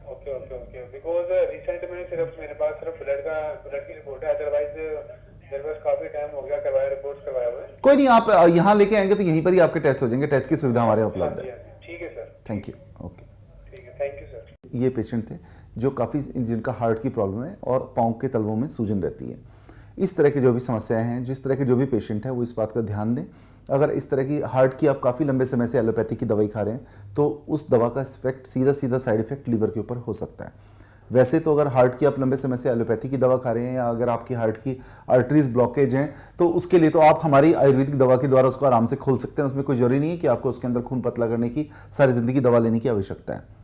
ओके, बिकॉज रिसेंट में सिर्फ मेरे पास ब्लड की रिपोर्ट है, अदरवाइज मेरे पास काफी टाइम हो गया करवाया, रिपोर्ट्स करवाए हुए। कोई नहीं, आप यहाँ लेके आएंगे तो यहीं पर ही आपके टेस्ट हो जाएंगे। टेस्ट की सुविधा हमारे यहाँ उपलब्ध है। ठीक है सर। Thank you. ओके, ठीक है, थैंक यू सर। ये पेशेंट थे जो काफ़ी, जिनका हार्ट की प्रॉब्लम है और पाँव के तलवों में सूजन रहती है। इस तरह की जो भी समस्याएं हैं, जिस तरह के जो भी पेशेंट हैं, वो इस बात का ध्यान दें। अगर इस तरह की हार्ट की आप काफ़ी लंबे समय से एलोपैथी की दवाई खा रहे हैं तो उस दवा का इफेक्ट, सीधा साइड इफेक्ट लीवर के ऊपर हो सकता है। वैसे तो अगर हार्ट की आप लंबे समय से एलोपैथी की दवा खा रहे हैं, या अगर आपकी हार्ट की आर्टरीज ब्लॉकेज हैं, तो उसके लिए तो आप हमारी आयुर्वेदिक दवा की द्वारा उसको आराम से खोल सकते हैं। उसमें कोई जरूरी नहीं है कि आपको उसके अंदर खून पतला करने की सारी जिंदगी दवा लेने की आवश्यकता है।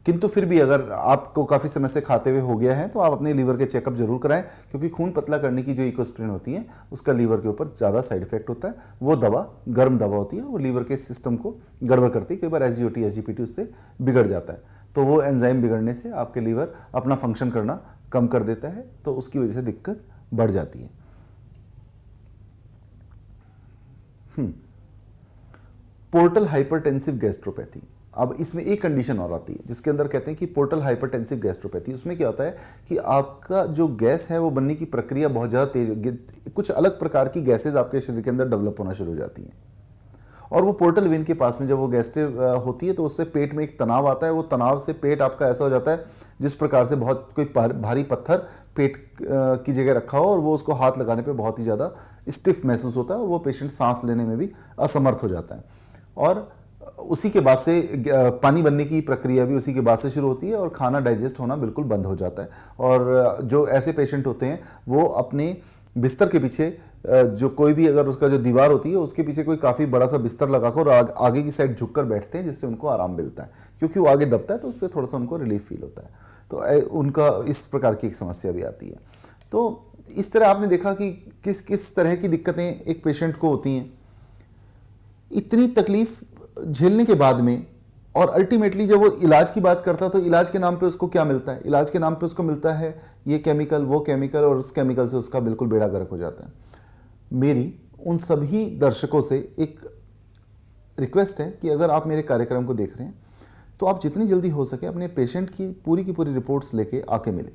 किंतु फिर भी अगर आपको काफ़ी समय से खाते हुए हो गया है तो आप अपने लीवर के चेकअप जरूर कराएं, क्योंकि खून पतला करने की जो इकोस्प्रिन होती है उसका लीवर के ऊपर ज़्यादा साइड इफेक्ट होता है। वो दवा गर्म दवा होती है, वो लीवर के सिस्टम को गड़बड़ करती है। कई बार SGOT SGPT उससे बिगड़ जाता है, तो वो एंजाइम बिगड़ने से आपके लीवर अपना फंक्शन करना कम कर देता है, तो उसकी वजह से दिक्कत बढ़ जाती है। Portal hypertensive gastropathy. अब इसमें एक कंडीशन और आती है जिसके अंदर कहते हैं कि पोर्टल हाइपरटेंसिव गैस्ट्रोपैथी। उसमें क्या होता है कि आपका जो गैस है वो बनने की प्रक्रिया बहुत ज़्यादा तेज, कुछ अलग प्रकार की गैसेज आपके शरीर के अंदर डेवलप होना शुरू हो जाती हैं, और वो पोर्टल वेन के पास में जब वो गैस्ट्रिक होती है तो उससे पेट में एक तनाव आता है। वो तनाव से पेट आपका ऐसा हो जाता है जिस प्रकार से बहुत कोई भारी पत्थर पेट की जगह रखा हो, और वो उसको हाथ लगाने पे बहुत ही ज़्यादा स्टिफ महसूस होता है, और वो पेशेंट सांस लेने में भी असमर्थ हो जाता है। और उसी के बाद से पानी बनने की प्रक्रिया भी उसी के बाद से शुरू होती है, और खाना डाइजेस्ट होना बिल्कुल बंद हो जाता है। और जो ऐसे पेशेंट होते हैं वो अपने बिस्तर के पीछे जो कोई भी, अगर उसका जो दीवार होती है उसके पीछे कोई काफ़ी बड़ा सा बिस्तर लगाकर और आगे की साइड झुककर बैठते हैं, जिससे उनको आराम मिलता है, क्योंकि वो आगे दबता है तो उससे थोड़ा सा उनको रिलीफ फील होता है। तो उनका इस प्रकार की एक समस्या भी आती है। तो इस तरह आपने देखा कि किस किस तरह की दिक्कतें एक पेशेंट को होती हैं। इतनी तकलीफ झेलने के बाद में, और अल्टीमेटली जब वो इलाज की बात करता है तो इलाज के नाम पे उसको क्या मिलता है? इलाज के नाम पे उसको मिलता है ये केमिकल, वो केमिकल, और उस केमिकल से उसका बिल्कुल बेड़ा गर्क हो जाता है। मेरी उन सभी दर्शकों से एक रिक्वेस्ट है कि अगर आप मेरे कार्यक्रम को देख रहे हैं तो आप जितनी जल्दी हो सके अपने पेशेंट की पूरी रिपोर्ट्स लेके आके मिले,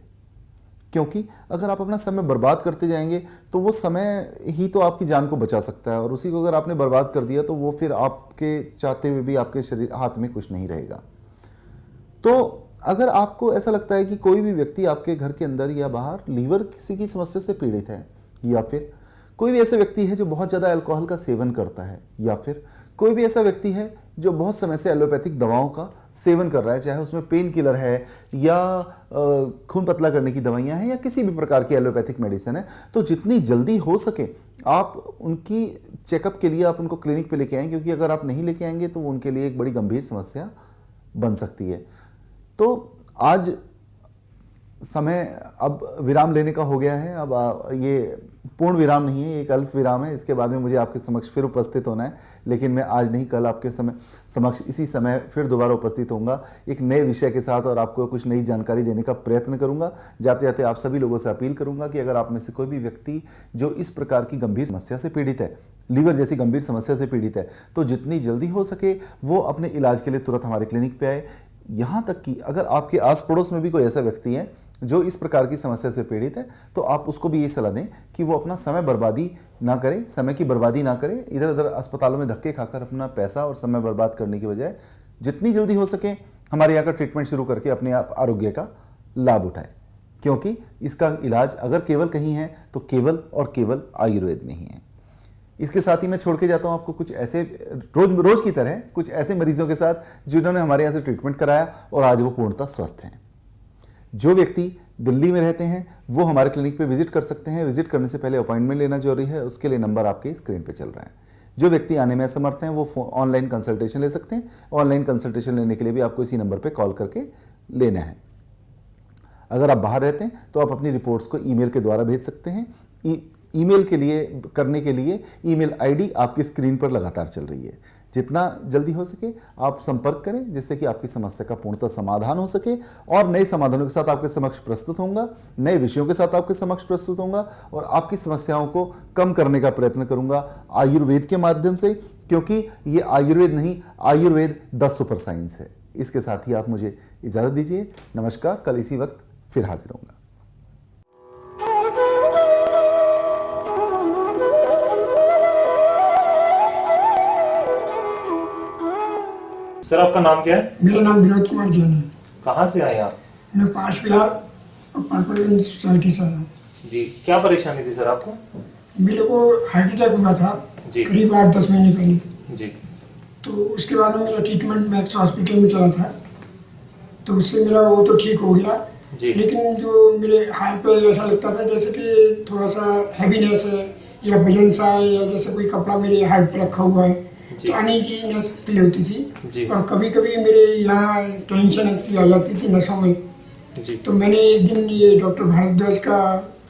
क्योंकि अगर आप अपना समय बर्बाद करते जाएंगे तो वो समय ही तो आपकी जान को बचा सकता है, और उसी को अगर आपने बर्बाद कर दिया तो वो फिर आपके चाहते हुए भी आपके शरीर हाथ में कुछ नहीं रहेगा। तो अगर आपको ऐसा लगता है कि कोई भी व्यक्ति आपके घर के अंदर या बाहर लीवर किसी की समस्या से पीड़ित है, या फिर कोई भी ऐसा व्यक्ति है जो बहुत ज़्यादा अल्कोहल का सेवन करता है, या फिर कोई भी ऐसा व्यक्ति है जो बहुत समय से एलोपैथिक दवाओं का सेवन कर रहा है, चाहे उसमें पेन किलर है या खून पतला करने की दवाइयाँ हैं या किसी भी प्रकार की एलोपैथिक मेडिसिन है, तो जितनी जल्दी हो सके आप उनकी चेकअप के लिए आप उनको क्लिनिक पे लेके आएँ, क्योंकि अगर आप नहीं लेके आएंगे तो वो उनके लिए एक बड़ी गंभीर समस्या बन सकती है। तो आज समय अब विराम लेने का हो गया है। अब ये पूर्ण विराम नहीं है, ये एक अल्प विराम है। इसके बाद में मुझे आपके समक्ष फिर उपस्थित होना है, लेकिन मैं आज नहीं, कल आपके समक्ष इसी समय फिर दोबारा उपस्थित होऊंगा एक नए विषय के साथ, और आपको कुछ नई जानकारी देने का प्रयत्न करूंगा। जाते जाते आप सभी लोगों से अपील करूंगा कि अगर आप में से कोई भी व्यक्ति जो इस प्रकार की गंभीर समस्या से पीड़ित है, लीवर जैसी गंभीर समस्या से पीड़ित है, तो जितनी जल्दी हो सके वो अपने इलाज के लिए तुरंत हमारे क्लिनिक पे आए। यहाँ तक कि अगर आपके आस पड़ोस में भी कोई ऐसा व्यक्ति है जो इस प्रकार की समस्या से पीड़ित है, तो आप उसको भी ये सलाह दें कि वो अपना समय बर्बादी ना करे, समय की बर्बादी ना करे। इधर उधर अस्पतालों में धक्के खाकर अपना पैसा और समय बर्बाद करने की बजाय जितनी जल्दी हो सके हमारे यहाँ का ट्रीटमेंट शुरू करके अपने आप आरोग्य का लाभ उठाए, क्योंकि इसका इलाज अगर केवल कहीं है तो केवल और केवल आयुर्वेद में ही है। इसके साथ ही मैं छोड़ के जाता हूँ आपको कुछ ऐसे रोज की तरह कुछ ऐसे मरीजों के साथ जिन्होंने हमारे यहाँ से ट्रीटमेंट कराया और आज वो पूर्णतः स्वस्थ हैं। जो व्यक्ति दिल्ली में रहते हैं वो हमारे क्लिनिक पे विजिट कर सकते हैं। विजिट करने से पहले अपॉइंटमेंट लेना जरूरी है, उसके लिए नंबर आपके स्क्रीन पे चल रहा है। जो व्यक्ति आने में असमर्थ हैं वो ऑनलाइन कंसल्टेशन ले सकते हैं। ऑनलाइन कंसल्टेशन लेने के लिए भी आपको इसी नंबर पे कॉल करके लेना है। अगर आप बाहर रहते हैं तो आप अपनी रिपोर्ट्स को ईमेल के द्वारा भेज सकते हैं। ईमेल के लिए करने के लिए ईमेल आईडी आपकी स्क्रीन पर लगातार चल रही है। जितना जल्दी हो सके आप संपर्क करें, जिससे कि आपकी समस्या का पूर्णतः समाधान हो सके, और नए समाधानों के साथ आपके समक्ष प्रस्तुत होऊंगा, नए विषयों के साथ आपके समक्ष प्रस्तुत होऊंगा और आपकी समस्याओं को कम करने का प्रयत्न करूंगा आयुर्वेद के माध्यम से, क्योंकि ये आयुर्वेद नहीं, आयुर्वेद द सुपर साइंस है। इसके साथ ही आप मुझे इजाजत दीजिए। नमस्कार, कल इसी वक्त फिर हाजिर होऊंगा। सर आपका नाम क्या है? मेरा नाम विनोद कुमार जैन है। कहाँ से आए आप? मैं पास फिलहाल पर्पल सोसाइटी से आया हूँ। जी, क्या परेशानी थी सर आपको? मेरे को हार्ट अटैक हुआ था जी। करीब 8-10 महीने पहले। जी। तो उसके बाद में मेरा ट्रीटमेंट मैक्स हॉस्पिटल में चला था, तो उससे मेरा वो तो ठीक हो गया जी। लेकिन जो मेरे हाथ पे ऐसा लगता था जैसे कि थोड़ा सा हैवीनेस है या वजन सा है, या जैसे कोई कपड़ा मेरे हाथ पे रखा हुआ है, तो अनईजीनेस फील होती थी। और कभी कभी मेरे यहाँ टेंशन अच्छी आ जाती थी नसों में। जी। तो मैंने एक दिन ये डॉक्टर भारद्वाज का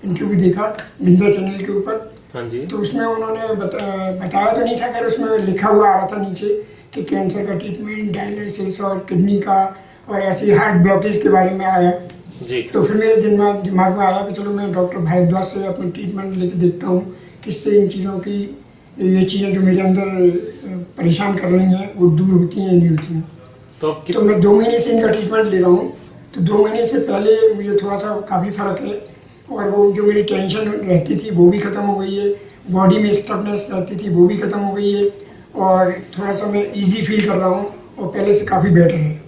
इंटरव्यू देखा विंध्या चैनल के ऊपर। हाँ जी। तो उसमें उन्होंने बताया तो नहीं था, अगर उसमें लिखा हुआ आ रहा था नीचे कि कैंसर का ट्रीटमेंट, डायलिसिस और किडनी का और ऐसे हार्ट ब्लॉकेज के बारे में आया। जी। तो फिर मेरे दिमाग में आया कि चलो मैं डॉक्टर भारद्वाज से अपना ट्रीटमेंट लेके देखता हूँ, किससे इन चीज़ों की, ये चीज़ें जो मेरे अंदर परेशान कर रही हैं वो दूर होती हैं नहीं होती हैं। तो मैं 2 महीने से इनका ट्रीटमेंट ले रहा हूँ। तो 2 महीने से पहले मुझे थोड़ा सा काफ़ी फर्क है, और वो जो मेरी टेंशन रहती थी वो भी खत्म हो गई है, बॉडी में स्टफनेस रहती थी वो भी खत्म हो गई है, और थोड़ा सा मैं ईजी फील कर रहा हूँ और पहले से काफ़ी बेटर है।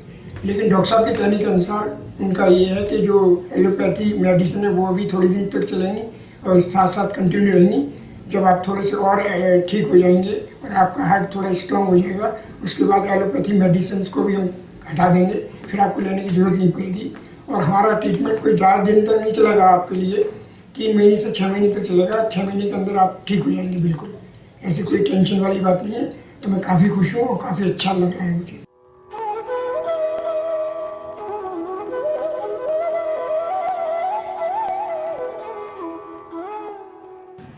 लेकिन डॉक्टर साहब के कहने के अनुसार उनका ये है कि जो एलोपैथी मेडिसिन है वो अभी थोड़ी दिन तक चलेंगी और साथ साथ कंटिन्यू रहेंगी। जब आप थोड़े से और ठीक हो जाएंगे और आपका हार्ट थोड़ा स्ट्रॉन्ग हो जाएगा, उसके बाद एलोपैथी मेडिसिन को भी हम हटा देंगे, फिर आपको लेने की जरूरत नहीं पड़ेगी। और हमारा ट्रीटमेंट कोई ज़्यादा दिन तक नहीं चलेगा आपके लिए, 3 महीने से 6 महीने तक चलेगा। 6 महीने के अंदर आप ठीक हो जाएंगे बिल्कुल, ऐसी कोई टेंशन वाली बात नहीं है। तो मैं काफ़ी खुश हूँ और काफ़ी अच्छा लग रहा है मुझे।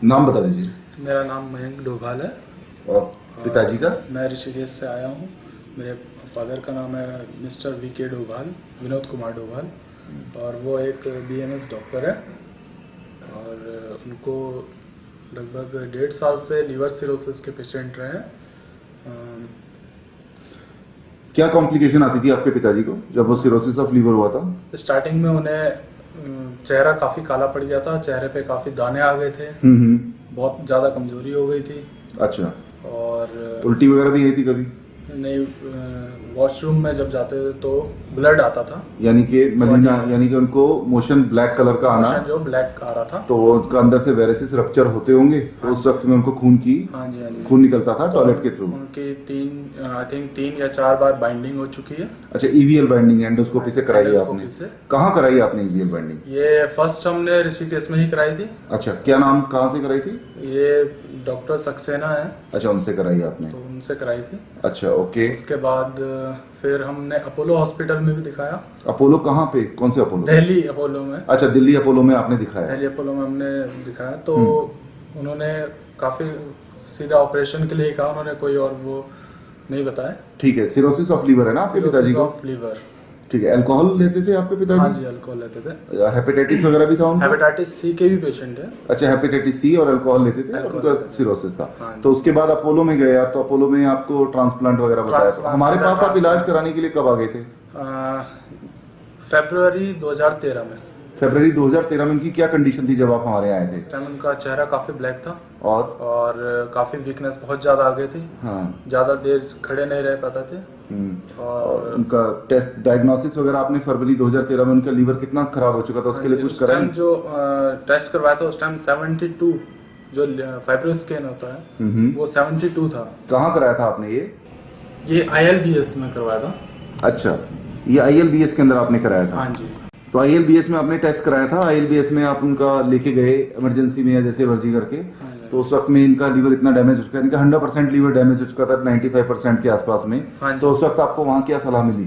नाम बता दीजिए। मेरा नाम मयंक डोभाल है। और पिताजी का? मैं ऋषिकेश से आया हूँ। मेरे फादर का नाम है मिस्टर वीके डोभाल, विनोद कुमार डोभाल, और वो एक बीएमएस डॉक्टर है, और उनको लगभग 1.5 साल से लीवर सिरोसिस के पेशेंट रहे हैं। क्या कॉम्प्लिकेशन आती थी आपके पिताजी को जब वो सिरोसिस ऑफ लीवर हुआ था? स्टार्टिंग में उन्हें चेहरा काफ़ी काला पड़ गया था, चेहरे पे काफ़ी दाने आ गए थे, बहुत ज़्यादा कमजोरी हो गई थी। अच्छा। और उल्टी वगैरह भी आई थी कभी? नहीं, वॉशरूम में जब जाते थे तो ब्लड आता था, यानी कि मलिना, यानी कि उनको मोशन ब्लैक कलर का आना, जो ब्लैक आ रहा था। तो वो उनका अंदर से वेरेसिस रप्चर होते होंगे, तो उस वक्त में उनको खून हाँ जी खून निकलता था टॉयलेट के थ्रू। उनकी आई थिंक 3 या 4 बार बाइंडिंग हो चुकी है। अच्छा, ईवीएल बाइंडिंग एंडोस्कोपी से कराई है आपने? एंडोस्कोपी से। कहाँ कराई आपने ईवीएल बाइंडिंग? ये फर्स्ट हमने ऋषिकेश में ही कराई थी। अच्छा, क्या नाम, कहाँ से कराई थी? ये डॉक्टर सक्सेना है, अच्छा, उनसे कराई आपने? तो उनसे कराई थी। अच्छा, ओके। उसके बाद फिर हमने अपोलो हॉस्पिटल में भी दिखाया। अपोलो कहाँ पे, कौन से अपोलो? दिल्ली अपोलो में। अच्छा, दिल्ली अपोलो में आपने दिखाया? दिल्ली अपोलो में हमने दिखाया, तो उन्होंने काफी सीधा ऑपरेशन के लिए कहा, उन्होंने कोई और वो नहीं बताया। ठीक है, सिरोसिस ऑफ लीवर है ना आपके पिताजी को? लीवर। ठीक है, अल्कोहल लेते थे आपके पिताजी? हाँ जी, अल्कोहल लेते थे। हेपेटाइटिस वगैरह भी था उनको? हेपेटाइटिस सी के भी पेशेंट है। अच्छा, हेपेटाइटिस सी और अल्कोहल लेते थे, अल्कोहल उनका लेते थे। सिरोसिस था। हाँ जी। तो उसके बाद अपोलो में गए आप, तो अपोलो में आपको ट्रांसप्लांट वगैरह बताया। ट्रांसप्लांट हमारे पास आप वगैरह इलाज कराने के लिए कब आ गए थे? फरवरी 2013 में। फरवरी 2013 में उनकी क्या कंडीशन थी जब आप हमारे आए थे? उस टाइम उनका चेहरा काफी ब्लैक था और काफी वीकनेस बहुत ज्यादा आ गई थी। हाँ, ज्यादा देर खड़े नहीं रह पाते थे। और उनका टेस्ट डायग्नोसिस वगैरह आपने फरवरी 2013 में, उनका लीवर कितना खराब हो चुका था उसके लिए कुछ उस कराया? टाइम जो टेस्ट करवाया था उस टाइम 72 जो फाइब्रोस्कैन होता है वो 72 था। कहाँ कराया था आपने ये ILBS में करवाया था। अच्छा, ये ILBS के अंदर आपने कराया था? हाँ जी। तो ILBS में आपने टेस्ट कराया था, ILBS में आप उनका लेके गए इमरजेंसी में या जैसे मर्जी करके, तो उस वक्त में इनका लीवर इतना डैमेज हो चुका है, इनका 100% लीवर डैमेज हो चुका था, 95% के आसपास में। हाँ जी। तो उस वक्त आपको वहाँ क्या सलाह मिली?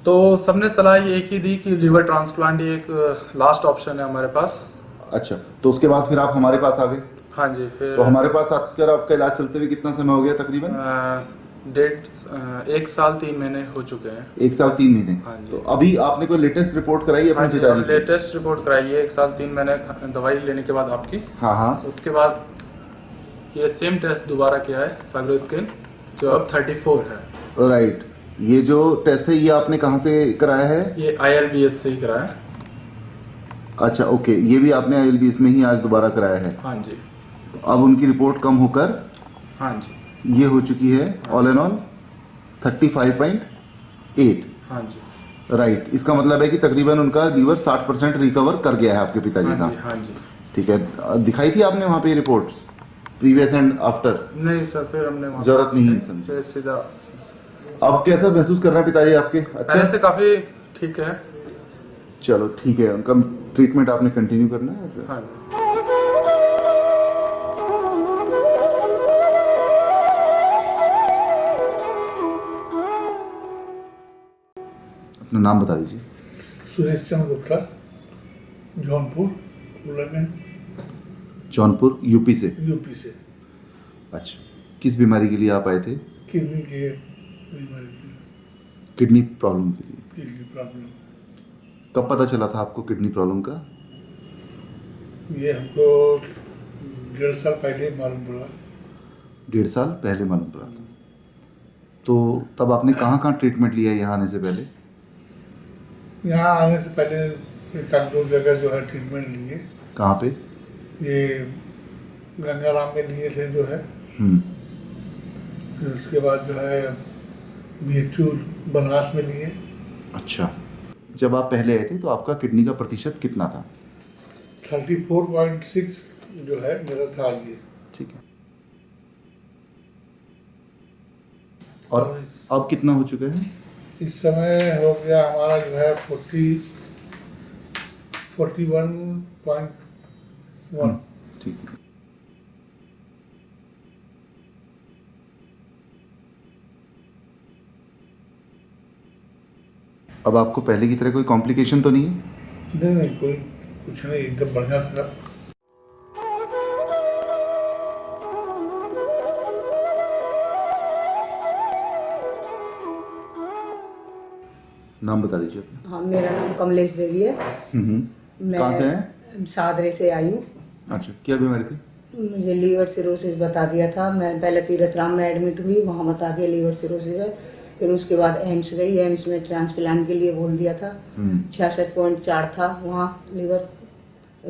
तो सबने सलाह एक ही दी कि लीवर ट्रांसप्लांट एक लास्ट ऑप्शन है हमारे पास। अच्छा, तो उसके बाद फिर आप हमारे पास आ गए? हाँ जी। फिर तो हमारे पास आकर आपका इलाज चलते हुए कितना समय हो गया तकरीबन? 1 साल 3 महीने हो चुके हैं। 1 साल 3 महीने। हाँ जी। तो अभी आपने कोई लेटेस्ट रिपोर्ट कराई अपने पिताजी की? लेटेस्ट रिपोर्ट कराई है 1 साल 3 महीने दवाई लेने के बाद आपकी। हाँ हाँ। उसके बाद ये सेम टेस्ट दोबारा किया है फाइब्रोस्कैन, जो अब 34 है। राइट, ये जो टेस्ट है ये आपने कहाँ से कराया है? ये ILBS से ही कराया है। अच्छा, ओके, ये भी आपने ILBS में ही आज दोबारा कराया है? हाँ जी। तो अब उनकी रिपोर्ट कम होकर हाँ जी। ये हो चुकी है ऑल एंड ऑल 35.8। हाँ जी। राइट, इसका मतलब है कि तकरीबन उनका लीवर 60% रिकवर कर गया है आपके पिताजी का? हाँ जी। हाँ जी। ठीक है, दिखाई थी आपने वहाँ पे रिपोर्ट्स प्रीवियस एंड आफ्टर? नहीं सर, फिर हमने वहाँ जरूरत नहीं है समझे। फिर सीधा। अब कैसा महसूस कर रहे हैं पिताजी आपके? पहले अच्छा, से काफी ठीक है। चलो ठीक है, उनका ट्रीटमेंट आपने कंटिन्यू करना है? हाँ। अपना नाम बता दीजिए। सुरेश चंद्र गुप्ता, जौनपुर, उलगन, जौनपुर यूपी से? यूपी से। अच्छा, किस बीमारी के लिए आप आए थे? किडनी के बीमारी की, किडनी प्रॉब्लम के लिए? Kidney problem. कब पता चला था आपको किडनी प्रॉब्लम का? ये हमको 1.5 साल पहले मालूम पड़ा। 1.5 साल पहले मालूम पड़ा था? तो तब आपने कहाँ कहाँ ट्रीटमेंट लिया यहाँ आने से पहले? यहाँ आने से पहले एक आध 2 जगह जो है ट्रीटमेंट लिए। कहाँ पे? ये गंगाराम में लिए थे जो है, फिर उसके बाद जो है BHU बनारस में लिए। अच्छा, जब आप पहले आए थे तो आपका किडनी का प्रतिशत कितना था? 34.6 जो है मेरा था ये। ठीक है, और अब कितना हो चुका है? इस समय हो गया हमारा जो है 41.1। ठीक है। अब आपको पहले की तरह कोई कॉम्प्लिकेशन तो नहीं है? नहीं, कोई कुछ नहीं, एकदम बढ़िया सर। नाम बता दीजिए अपना। हाँ, मेरा नाम कमलेश देवी है। कहाँ से हैं? सादरे से आई हूँ। अच्छा, क्या बीमारी थी? मुझे लीवर सिरोसिस बता दिया था। मैं पहले तीरथराम में एडमिट हुई, वहाँ बता दिया लीवर सिरोसिस है। फिर उसके बाद एम्स गई, एम्स में ट्रांसप्लांट के लिए बोल दिया था। 66.4 था वहाँ लीवर,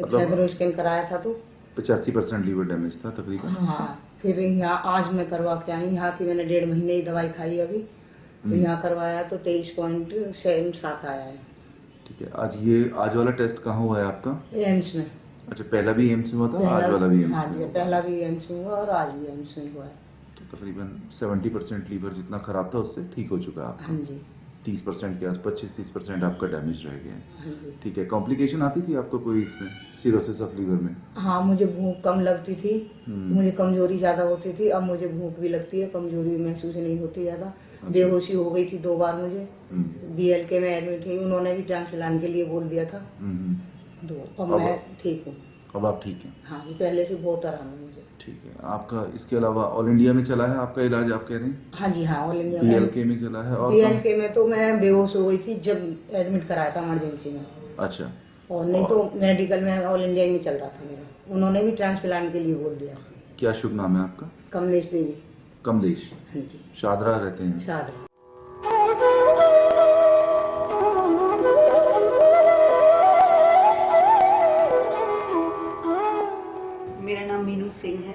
फाइब्रोस्कैन कराया था तो 85% लीवर डैमेज था तकरीबन। हाँ, फिर यहाँ आज मैं करवा के आई। यहाँ की मैंने 1.5 महीने ही दवाई खाई अभी, तो यहाँ करवाया तो 23.7 आया है ठीक है। आज वाला टेस्ट कहाँ हुआ है आपका? एम्स में। अच्छा, पहला भी एम्स में हुआ था, आज वाला भी एम्स हाँ में जी, हुआ? पहला भी एम्स में हुआ और आज भी एम्स में हुआ है। तो तकरीबन 70% लीवर जितना खराब था उससे ठीक हो चुका है आपका। हाँ जी 30% के आसपास, 25-30% आपका डैमेज रह गया है। हाँ जी। ठीक है। कॉम्प्लिकेशन आती थी आपको कोई इसमें सिरोसिस ऑफ लीवर में? हाँ, मुझे भूख कम लगती थी, हम्म। मुझे कमजोरी ज्यादा होती थी। अब मुझे भूख भी लगती है, कमजोरी भी महसूस नहीं होती ज्यादा। बेहोशी हो गई थी 2 बार मुझे, BLK में एडमिट हुई, उन्होंने भी ट्रांसप्लांट के लिए बोल दिया था। अब मैं ठीक हूँ। अब आप ठीक हैं? हाँ जी, पहले से बहुत आराम है मुझे। ठीक है। आपका इसके अलावा ऑल इंडिया में चला है आपका इलाज, आप कह रहे हैं? हाँ जी, हाँ, ऑल इंडिया BLK में चला है? और BLK में तो मैं बेहोश हो गई थी जब एडमिट कराया था इमरजेंसी में, अच्छा, और नहीं तो मेडिकल में ऑल इंडिया में चल रहा था मेरा। उन्होंने भी ट्रांसप्लांट के लिए बोल दिया। क्या शुभ नाम है आपका? कमलेश देवी। कमलेश। हाँ जी, शादरा रहते हैं? शाद। मेरा नाम मीनू सिंह है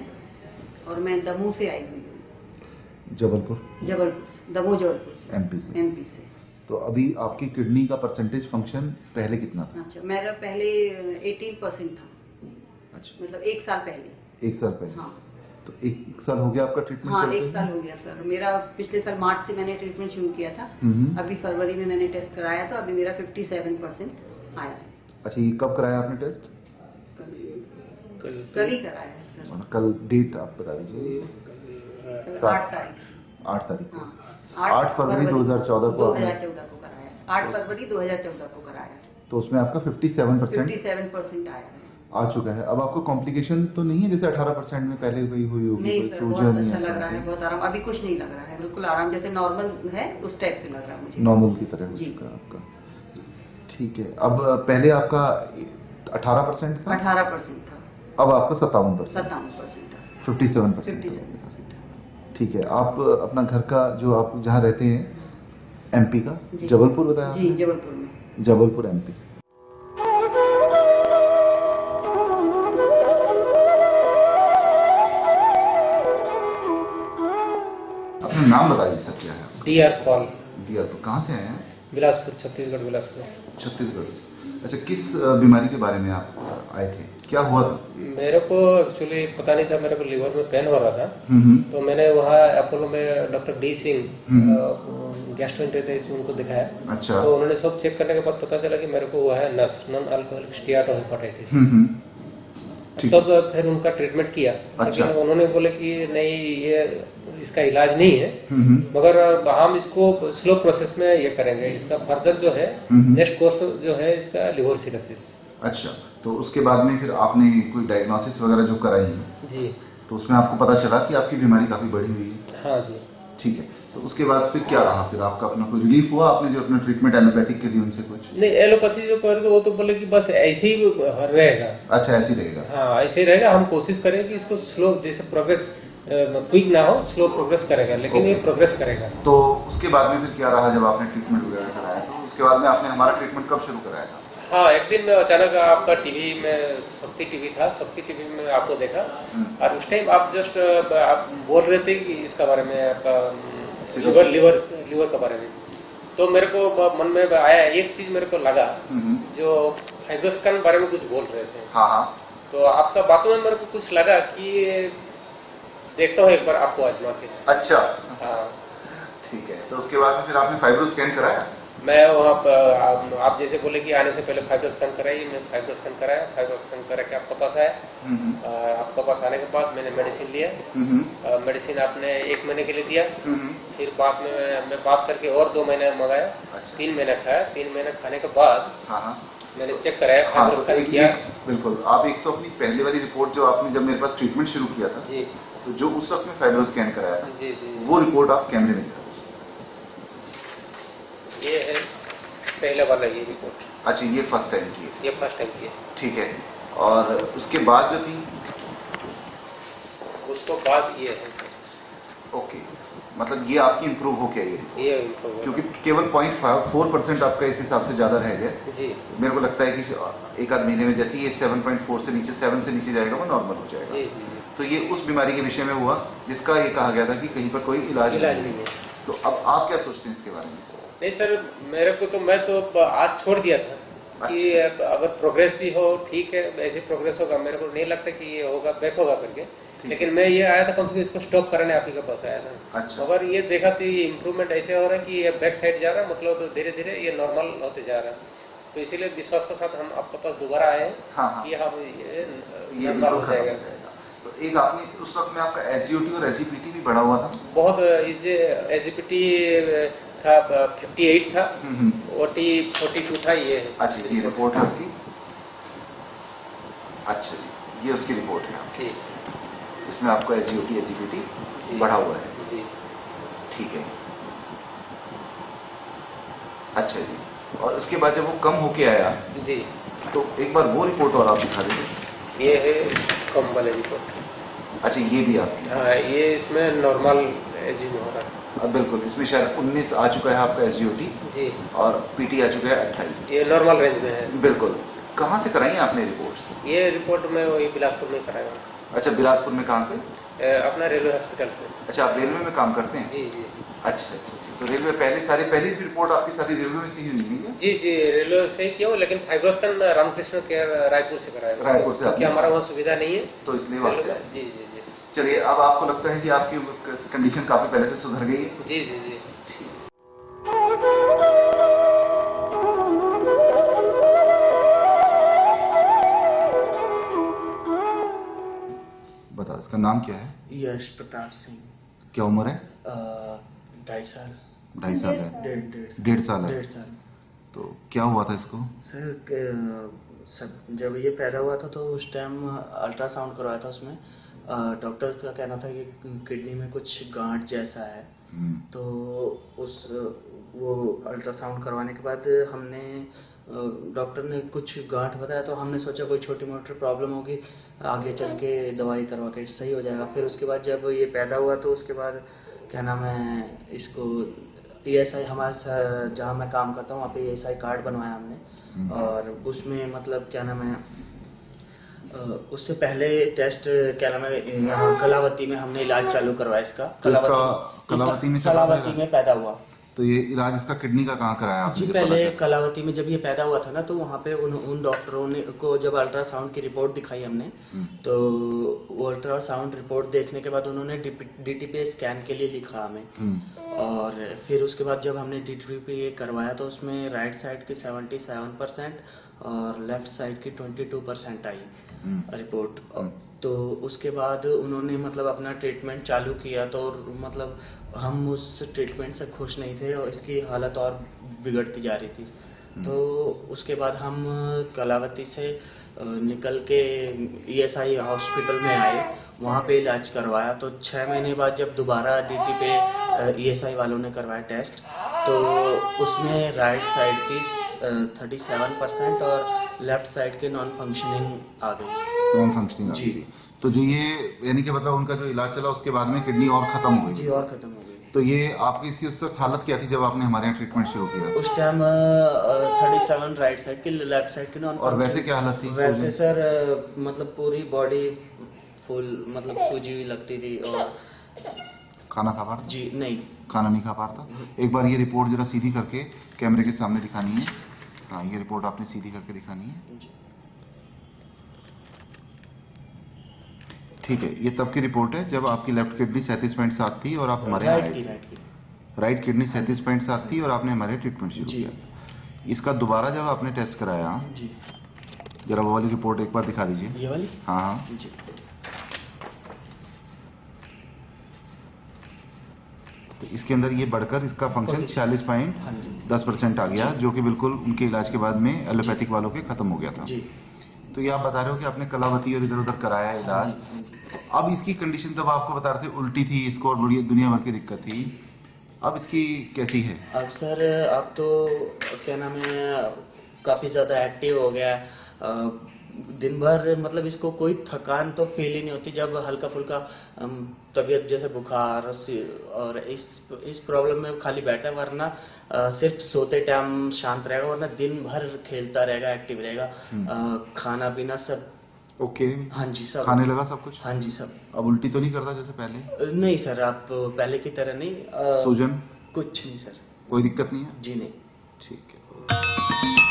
और मैं दमोह से आई हुई हूँ। जबलपुर? जबलपुर से, दमोह जबलपुर से, MP से? MP से। तो अभी आपकी किडनी का परसेंटेज फंक्शन पहले कितना था? अच्छा, मेरा पहले 18% था। अच्छा, मतलब 1 साल पहले। 1 साल पहले? हाँ तो 1 साल हो गया आपका ट्रीटमेंट? हाँ, चलते 1 हुए? साल हो गया सर। मेरा पिछले साल मार्च से मैंने ट्रीटमेंट शुरू किया था। अभी फरवरी में मैंने टेस्ट कराया था, अभी मेरा 57% आया है। अच्छा, ये कब कराया आपने टेस्ट? कल ही कराया है सर। कल डेट आप बता दीजिए। कल 8 तारीख। 8 तारीख? हाँ, 8 फरवरी 2014 को आपने? 2014 को कराया। 8 फरवरी 2014 को कराया। तो उसमें आपका 57% 57% आया है। आ चुका है। अब आपको कॉम्प्लिकेशन तो नहीं है जैसे 18% में पहले वही हुई होगी? नहीं कोई सर, सूजन बहुत या अच्छा लग रहा है, something? बहुत आराम। अभी कुछ नहीं लग रहा है, बिल्कुल आराम, जैसे नॉर्मल है उस टाइप से लग रहा है मुझे। नॉर्मल की तरह हो जी। चुका है आपका। ठीक है। अब पहले आपका 18% था? 18% था, अब आपका 57%? 57% था, 57%? 57% था। ठीक है। आप अपना घर का जो आप जहाँ रहते हैं MP का? जी। जबलपुर बताया जी, आपने? जबलपुर में। जबलपुर MP। अपना नाम बताइए सर, क्या है? DR call, Dialpur. कहाँ से आए हैं? बिलासपुर, छत्तीसगढ़, बिलासपुर। छत्तीसगढ़ से। अच्छा, किस बीमारी के बारे में आप आए थे? क्या हुआ था? मेरे को एक्चुअली पता नहीं था, मेरे को लीवर में पेन हो रहा था। तो मैंने वहाँ अपोलो में डॉक्टर D सिंह गैस्ट्रोएंटेरोलॉजिस्ट उनको दिखाया। अच्छा। तो उन्होंने सब चेक करने के बाद पता चला कि मेरे को वो है नस, नॉन अल्कोहलिक स्टीआटोहेपेटाइटिस। तब फिर उनका ट्रीटमेंट किया। अच्छा। लेकिन उन्होंने बोले कि नहीं, ये इसका इलाज नहीं है, मगर हम इसको स्लो प्रोसेस में ये करेंगे। इसका फर्दर जो है नेक्स्ट कोर्स जो है इसका लिवर सिरोसिस। अच्छा, तो उसके बाद में फिर आपने कोई डायग्नोसिस वगैरह जो कराई है जी, तो उसमें आपको पता चला कि आपकी बीमारी काफी बढ़ी हुई है? हाँ जी। ठीक है। तो उसके बाद फिर क्या रहा? फिर आपका अपना कोई रिलीफ हुआ? आपने जो अपना ट्रीटमेंट एलोपैथिक के लिए उनसे कुछ? नहीं, एलोपैथी जो कर वो तो बोले कि बस ऐसे ही रहेगा। अच्छा, ऐसे ही रहेगा? हाँ, ऐसे ही रहेगा। हम कोशिश करें कि इसको स्लो, जैसे प्रोग्रेस क्विक ना हो, स्लो प्रोग्रेस करेगा, लेकिन ये प्रोग्रेस करेगा। तो उसके बाद में फिर क्या रहा जब आपने ट्रीटमेंट वगैरह कराया? तो उसके बाद में आपने हमारा ट्रीटमेंट कब शुरू कराया था? हाँ, एक दिन अचानक आपका टीवी में, शक्ति टीवी था, शक्ति टीवी में आपको देखा, और उस टाइम आप जस्ट आप बोल रहे थे कि इसका बारे में, आपका लीवर का बारे में। तो मेरे को मन में आया, एक चीज मेरे को लगा, जो फाइब्रोस्कैन बारे में कुछ बोल रहे थे। हाँ हाँ। तो आपका बातों में मेरे को कुछ लगा कि देखता हूँ एक बार आपको आजमा के। अच्छा। हाँ, ठीक है। तो उसके बाद में फिर आपने फाइब्रो स्कैन कराया? मैं वहाँ पर आप जैसे बोले कि आने से पहले फाइब्रो स्कैन कराइए, मैं फाइब्रो स्कैन कराया। फाइब्रो स्कैन करा के आपके पास आया। आपके पास आने के बाद मैंने मेडिसिन लिया। मेडिसिन आपने 1 महीने के लिए दिया। फिर बाद में मैं बात करके और 2 महीने मंगाया। अच्छा। 3 महीने खाया। 3 महीने खाने के बाद हाँ, मैंने चेक कराया, हाँ, फाइब्रो स्कैन किया। बिल्कुल। आप एक तो अपनी पहले वाली रिपोर्ट जो आपने जब मेरे पास ट्रीटमेंट शुरू किया था, जी, तो जो उस वक्त में फाइब्रो स्कैन कराया था, जी जी, वो रिपोर्ट आप कैमरे में दिखा। ये है पहले वाला, ये रिपोर्ट। अच्छा, ये फर्स्ट टाइम की है? ये फर्स्ट टाइम की है। ठीक है। और उसके बाद जो थी? उसको बाद ये है। ओके, मतलब ये आपकी इंप्रूव हो गया ये क्योंकि केवल 0.4% आपका इस हिसाब से ज्यादा रह गया। जी, मेरे को लगता है कि एक आध महीने में जैसे ये 7.4 से नीचे 7 से नीचे जाएगा वो नॉर्मल हो जाएगा। जी, जी। तो ये उस बीमारी के विषय में हुआ जिसका ये कहा गया था कि कहीं पर कोई इलाज नहीं है। तो अब आप क्या सोचते हैं इसके बारे में? नहीं सर, मेरे को तो मैं तो आज छोड़ दिया था कि अगर प्रोग्रेस भी हो ठीक है, ऐसी प्रोग्रेस होगा, मेरे को नहीं लगता कि ये होगा बैक होगा करके। लेकिन मैं ये आया था कम से कम इसको स्टॉप करने आप ही के पास आया था। अच्छा। मगर ये देखा तो ये इम्प्रूवमेंट ऐसे हो रहा है कि ये बैक साइड जा रहा है, मतलब तो धीरे धीरे ये नॉर्मल होते जा रहा है। तो इसीलिए विश्वास के साथ हम आपके पास दोबारा आए हैं कि हम ये नॉर्मल हो जाएगा। तो एक आपने उस वक्त में आपका एसजीओटी और एसजीपीटी भी बढ़ा हुआ था बहुत। इसे एसजीपीटी था 58 था, ओटी 42 था। ये अच्छा, ये रिपोर्ट है उसकी। अच्छा जी, ये उसकी रिपोर्ट है जी। इसमें आपको एसजीओटी एसजीपीटी बढ़ा हुआ है जी। ठीक है। अच्छा जी, और इसके बाद जब वो कम होके आया जी, तो एक बार वो रिपोर्ट और आप दिखा दीजिए। ये है कम वाले रिपोर्ट। अच्छा, ये भी आपकी? हाँ, ये इसमें नॉर्मल एजी में हो रहा है। बिल्कुल, इसमें शायद 19 आ चुका है आपका एसजीओटी जी, और पीटी आ चुका है 28। ये नॉर्मल रेंज में है। बिल्कुल। कहाँ से कराई आपने रिपोर्ट्स? ये रिपोर्ट में वही बिलासपुर में कराया। अच्छा, बिलासपुर में कहाँ से? अपना रेलवे हॉस्पिटल से। अच्छा, आप रेलवे में काम करते हैं? जी जी। अच्छा अच्छा, तो रेलवे पहली रिपोर्ट आपकी सारी रेलवे में से ही मिली है? जी जी, रेलवे से ही किया हूँ, लेकिन फाइब्रोस्कन रामकृष्ण केयर रायपुर से कराया। रायपुर से? क्योंकि हमारा वहाँ सुविधा नहीं है, तो इसलिए वहाँ से। जी जी जी। चलिए, अब आपको लगता है कि आपकी कंडीशन काफी पहले से सुधर गई है? जी जी जी। बताओ, इसका नाम क्या है? यश प्रताप सिंह। क्या उम्र है? 2.5 साल। 2.5 साल है? 1.5 साल है। 1.5 साल। तो क्या हुआ था इसको? सर, जब ये पैदा हुआ था तो उस टाइम अल्ट्रासाउंड करवाया था। उसमें डॉक्टर का कहना था कि किडनी में कुछ गांठ जैसा है। तो वो अल्ट्रासाउंड करवाने के बाद हमने डॉक्टर ने कुछ गांठ बताया, तो हमने सोचा कोई छोटी मोटी प्रॉब्लम होगी, आगे चल के दवाई करवा के सही हो जाएगा। फिर उसके बाद जब ये पैदा हुआ तो उसके बाद क्या नाम है, इसको ESI हमारे जहाँ मैं काम करता हूँ वहाँ पे ESI कार्ड बनवाया हमने। और उसमें मतलब क्या नाम है, उससे पहले टेस्ट क्या नाम है, यहाँ कलावती में हमने इलाज चालू करवाया इसका। कलावती में पैदा हुआ। तो ये इलाज इसका किडनी का कहाँ कराया आपने? जी, पहले कलावती में जब ये पैदा हुआ था ना, तो वहाँ पे उन डॉक्टरों ने को जब अल्ट्रासाउंड की रिपोर्ट दिखाई हमने, तो वो अल्ट्रासाउंड रिपोर्ट देखने के बाद उन्होंने DTPA स्कैन के लिए लिखा हमें। और फिर उसके बाद जब हमने DTPA करवाया तो उसमें राइट साइड की 77% और लेफ्ट साइड की 22% आई रिपोर्ट। तो उसके बाद उन्होंने मतलब अपना ट्रीटमेंट चालू किया, तो मतलब हम उस ट्रीटमेंट से खुश नहीं थे और इसकी हालत और बिगड़ती जा रही थी। तो उसके बाद हम कलावती से निकल के ESI हॉस्पिटल में आए, वहाँ पे इलाज करवाया। तो 6 महीने बाद जब दोबारा DT पे ESI वालों ने करवाया टेस्ट, तो उसमें राइट साइड की 37% और लेफ्ट साइड की नॉन फंक्शनिंग आ गई। नॉन फंक्शनिंग जी। तो जो ये यानी कि मतलब उनका जो इलाज चला उसके बाद में किडनी और खत्म हो गई? जी, और खत्म हो गई। तो ये आपकी इसकी उस वक्त हालत क्या थी जब आपने हमारे यहाँ ट्रीटमेंट शुरू किया? उस टाइम 37 राइट साइड की, लेफ्ट साइड की नॉन। और वैसे क्या हालत थी? वैसे सर मतलब पूरी बॉडी फुल मतलब सूजी हुई लगती थी। और खाना खा पा रहा? जी नहीं, खाना नहीं खा पा रहा। एक बार ये रिपोर्ट जरा सीधी करके कैमरे के सामने दिखानी है। हाँ, ये रिपोर्ट आपने सीधी करके दिखानी है। ठीक है, ये तब की रिपोर्ट है जब आपकी लेफ्ट किडनी 37.7 थी और आप हमारे यहाँ आए थे। राइट किडनी 37.7 थी और आपने हमारे ट्रीटमेंट शुरू किया। इसका दोबारा जब आपने टेस्ट कराया जी, जरा वो वाली रिपोर्ट एक बार दिखा दीजिए। ये वाली? हाँ हाँ जी। तो इसके अंदर ये बढ़कर इसका फंक्शन 46.10% आ गया, जो कि बिल्कुल उनके इलाज के बाद में एलोपैथिक वालों के खत्म हो गया था जी। तो ये आप बता रहे हो कि आपने कलावती और इधर उधर कराया इलाज। अब इसकी कंडीशन तब आपको बता रहे थे उल्टी थी, इसको और दुनिया भर की दिक्कत थी, अब इसकी कैसी है? अब सर अब तो क्या नाम है, काफी ज्यादा एक्टिव हो गया। दिन भर मतलब इसको कोई थकान तो फील ही नहीं होती। जब हल्का फुल्का तबीयत जैसे बुखार और इस प्रॉब्लम में खाली बैठा है, वरना सिर्फ सोते टाइम शांत रहेगा, वरना दिन भर खेलता रहेगा, एक्टिव रहेगा। खाना पीना सब ओके? हाँ जी, सब खाने लगा सब कुछ? हाँ जी, सब। अब उल्टी तो नहीं करता जैसे पहले? नहीं सर, आप पहले की तरह नहीं। सूजन? कुछ नहीं सर। कोई दिक्कत नहीं है? जी नहीं। ठीक है।